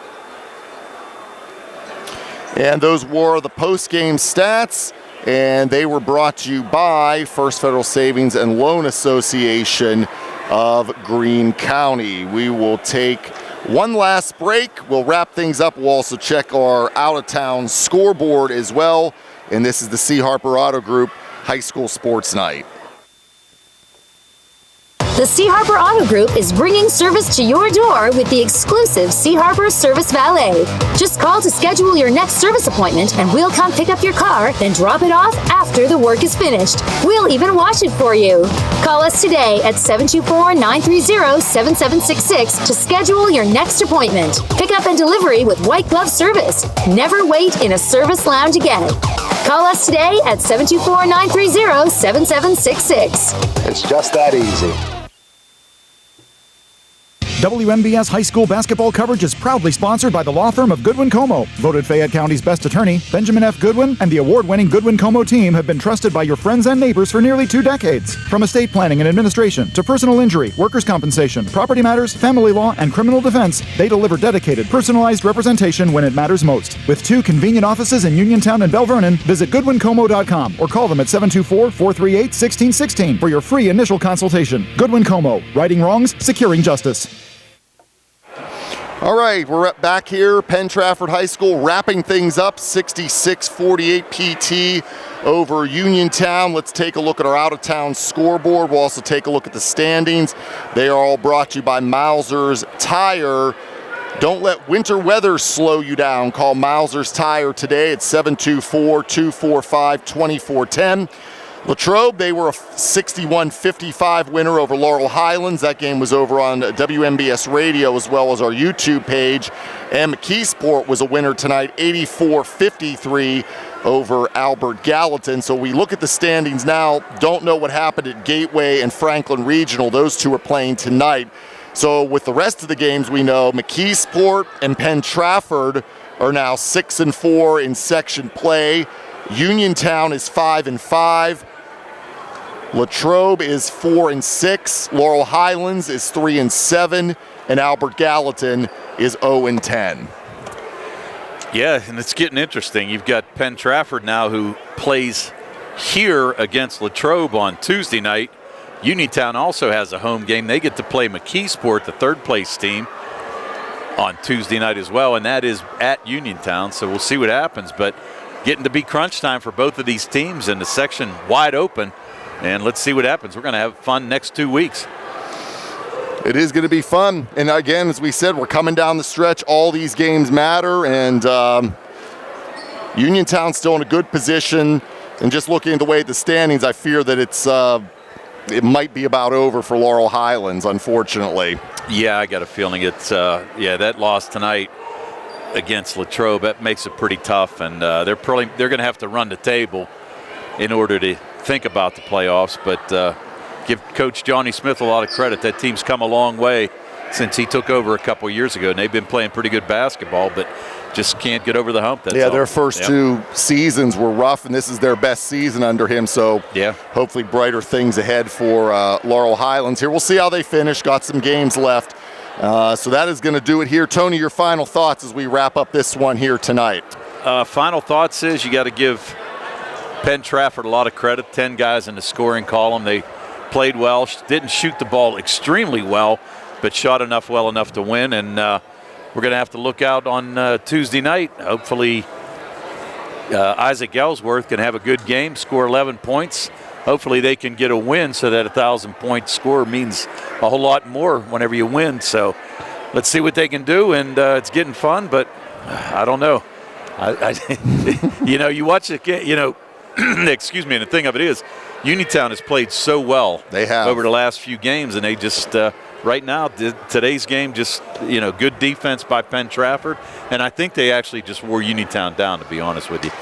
E: And those were the post-game stats, and they were brought to you by First Federal Savings and Loan Association of Greene County. We will take one last break. We'll wrap things up. We'll also check our out-of-town scoreboard as well. And this is the C. Harper Auto Group High School Sports Night.
C: The C. Harper Auto Group is bringing service to your door with the exclusive C. Harper Service Valet. Just call to schedule your next service appointment and we'll come pick up your car, then drop it off after the work is finished. We'll even wash it for you. Call us today at 724-930-7766 to schedule your next appointment. Pickup and delivery with white glove service. Never wait in a service lounge again. Call us today at 724-930-7766.
P: It's just that easy.
B: WMBS high school basketball coverage is proudly sponsored by the law firm of Goodwin Como. Voted Fayette County's best attorney, Benjamin F. Goodwin, and the award-winning Goodwin Como team have been trusted by your friends and neighbors for nearly 2 decades. From estate planning and administration to personal injury, workers' compensation, property matters, family law, and criminal defense, they deliver dedicated, personalized representation when it matters most. With 2 convenient offices in Uniontown and Bell Vernon, visit GoodwinComo.com or call them at 724-438-1616 for your free initial consultation. Goodwin Como, righting wrongs, securing justice.
E: All right, we're back here, Penn Trafford High School, wrapping things up, 66-48 PT over Uniontown. Let's take a look at our out-of-town scoreboard. We'll also take a look at the standings. They are all brought to you by Mauser's Tire. Don't let winter weather slow you down. Call Mauser's Tire today at 724-245-2410. Latrobe, they were a 61-55 winner over Laurel Highlands. That game was over on WMBS Radio as well as our YouTube page. And McKeesport was a winner tonight, 84-53 over Albert Gallatin. So we look at the standings now. Don't know what happened at Gateway and Franklin Regional. Those two are playing tonight. So with the rest of the games we know, McKeesport and Penn Trafford are now 6-4 in section play. Uniontown is 5-5. Latrobe is 4-6. Laurel Highlands is 3-7. And Albert Gallatin is 0-10.
F: Yeah, and it's getting interesting. You've got Penn Trafford now who plays here against Latrobe on Tuesday night. Uniontown also has a home game. They get to play McKeesport, the third-place team, on Tuesday night as well, and that is at Uniontown. So we'll see what happens. But getting to be crunch time for both of these teams, and the section wide open. And let's see what happens. We're going to have fun next 2 weeks.
E: It is going to be fun. And again, as we said, we're coming down the stretch. All these games matter. And Uniontown's still in a good position. And just looking at the way the standings, I fear that it might be about over for Laurel Highlands, unfortunately.
F: Yeah, I got a feeling it's, that loss tonight against Latrobe, that makes it pretty tough. And they're going to have to run the table in order to think about the playoffs, but give Coach Johnny Smith a lot of credit. That team's come a long way since he took over a couple years ago, and they've been playing pretty good basketball, but just can't get over the hump. That's all.
E: Their first 2 seasons were rough, and this is their best season under him, so hopefully brighter things ahead for Laurel Highlands here. We'll see how they finish. Got some games left. So that is going to do it here. Tony, your final thoughts as we wrap up this one here tonight.
F: Final thoughts is you got to give Penn Trafford a lot of credit. 10 guys in the scoring column. They played well, didn't shoot the ball extremely well, but shot well enough to win. And we're going to have to look out on Tuesday night. Hopefully Isaac Ellsworth can have a good game, score 11 points. Hopefully they can get a win so that 1,000-point score means a whole lot more whenever you win. So let's see what they can do. And it's getting fun, but I don't know. You watch it, excuse me, and the thing of it is, Uniontown has played so well.
E: They have.
F: Over the last few games, and they just right now, today's game, just good defense by Penn Trafford, and I think they actually just wore Uniontown down, to be honest with you.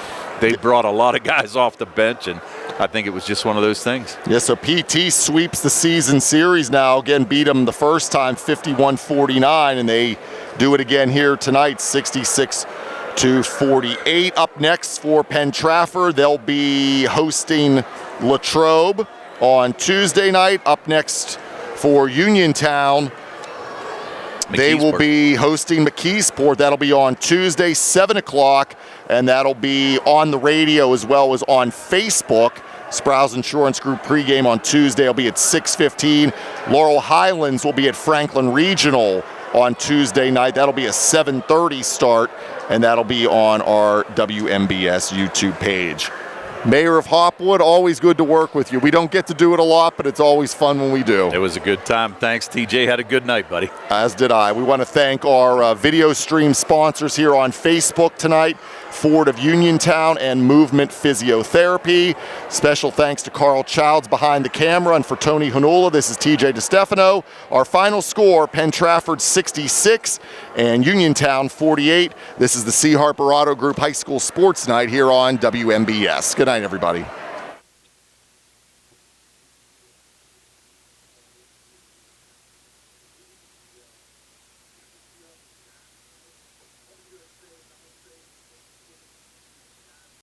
F: They brought a lot of guys off the bench, and I think it was just one of those things.
E: Yeah, so PT sweeps the season series now. Again, beat them the first time 51-49, and they do it again here tonight, 66-48. Up next for Penn Trafford, they'll be hosting Latrobe on Tuesday night. Up next for Uniontown, they will be hosting McKeesport. That'll be on Tuesday, 7 o'clock, and that'll be on the radio as well as on Facebook. Sprouse Insurance Group pregame on Tuesday will be at 6:15. Laurel Highlands will be at Franklin Regional on Tuesday night. That'll be a 7:30 start, and that'll be on our WMBS YouTube page. Mayor of Hopwood, always good to work with you. We don't get to do it a lot, but it's always fun when we do.
F: It was a good time. Thanks, TJ. Had a good night, buddy.
E: As did I. We want to thank our video stream sponsors here on Facebook tonight, Ford of Uniontown and Movement Physiotherapy. Special thanks to Carl Childs behind the camera, and for Tony Hanula, this is TJ DeStefano. Our final score, Penn Trafford 66 and Uniontown 48. This is the C. Harper Auto Group High School Sports Night here on WMBS. Good night, everybody.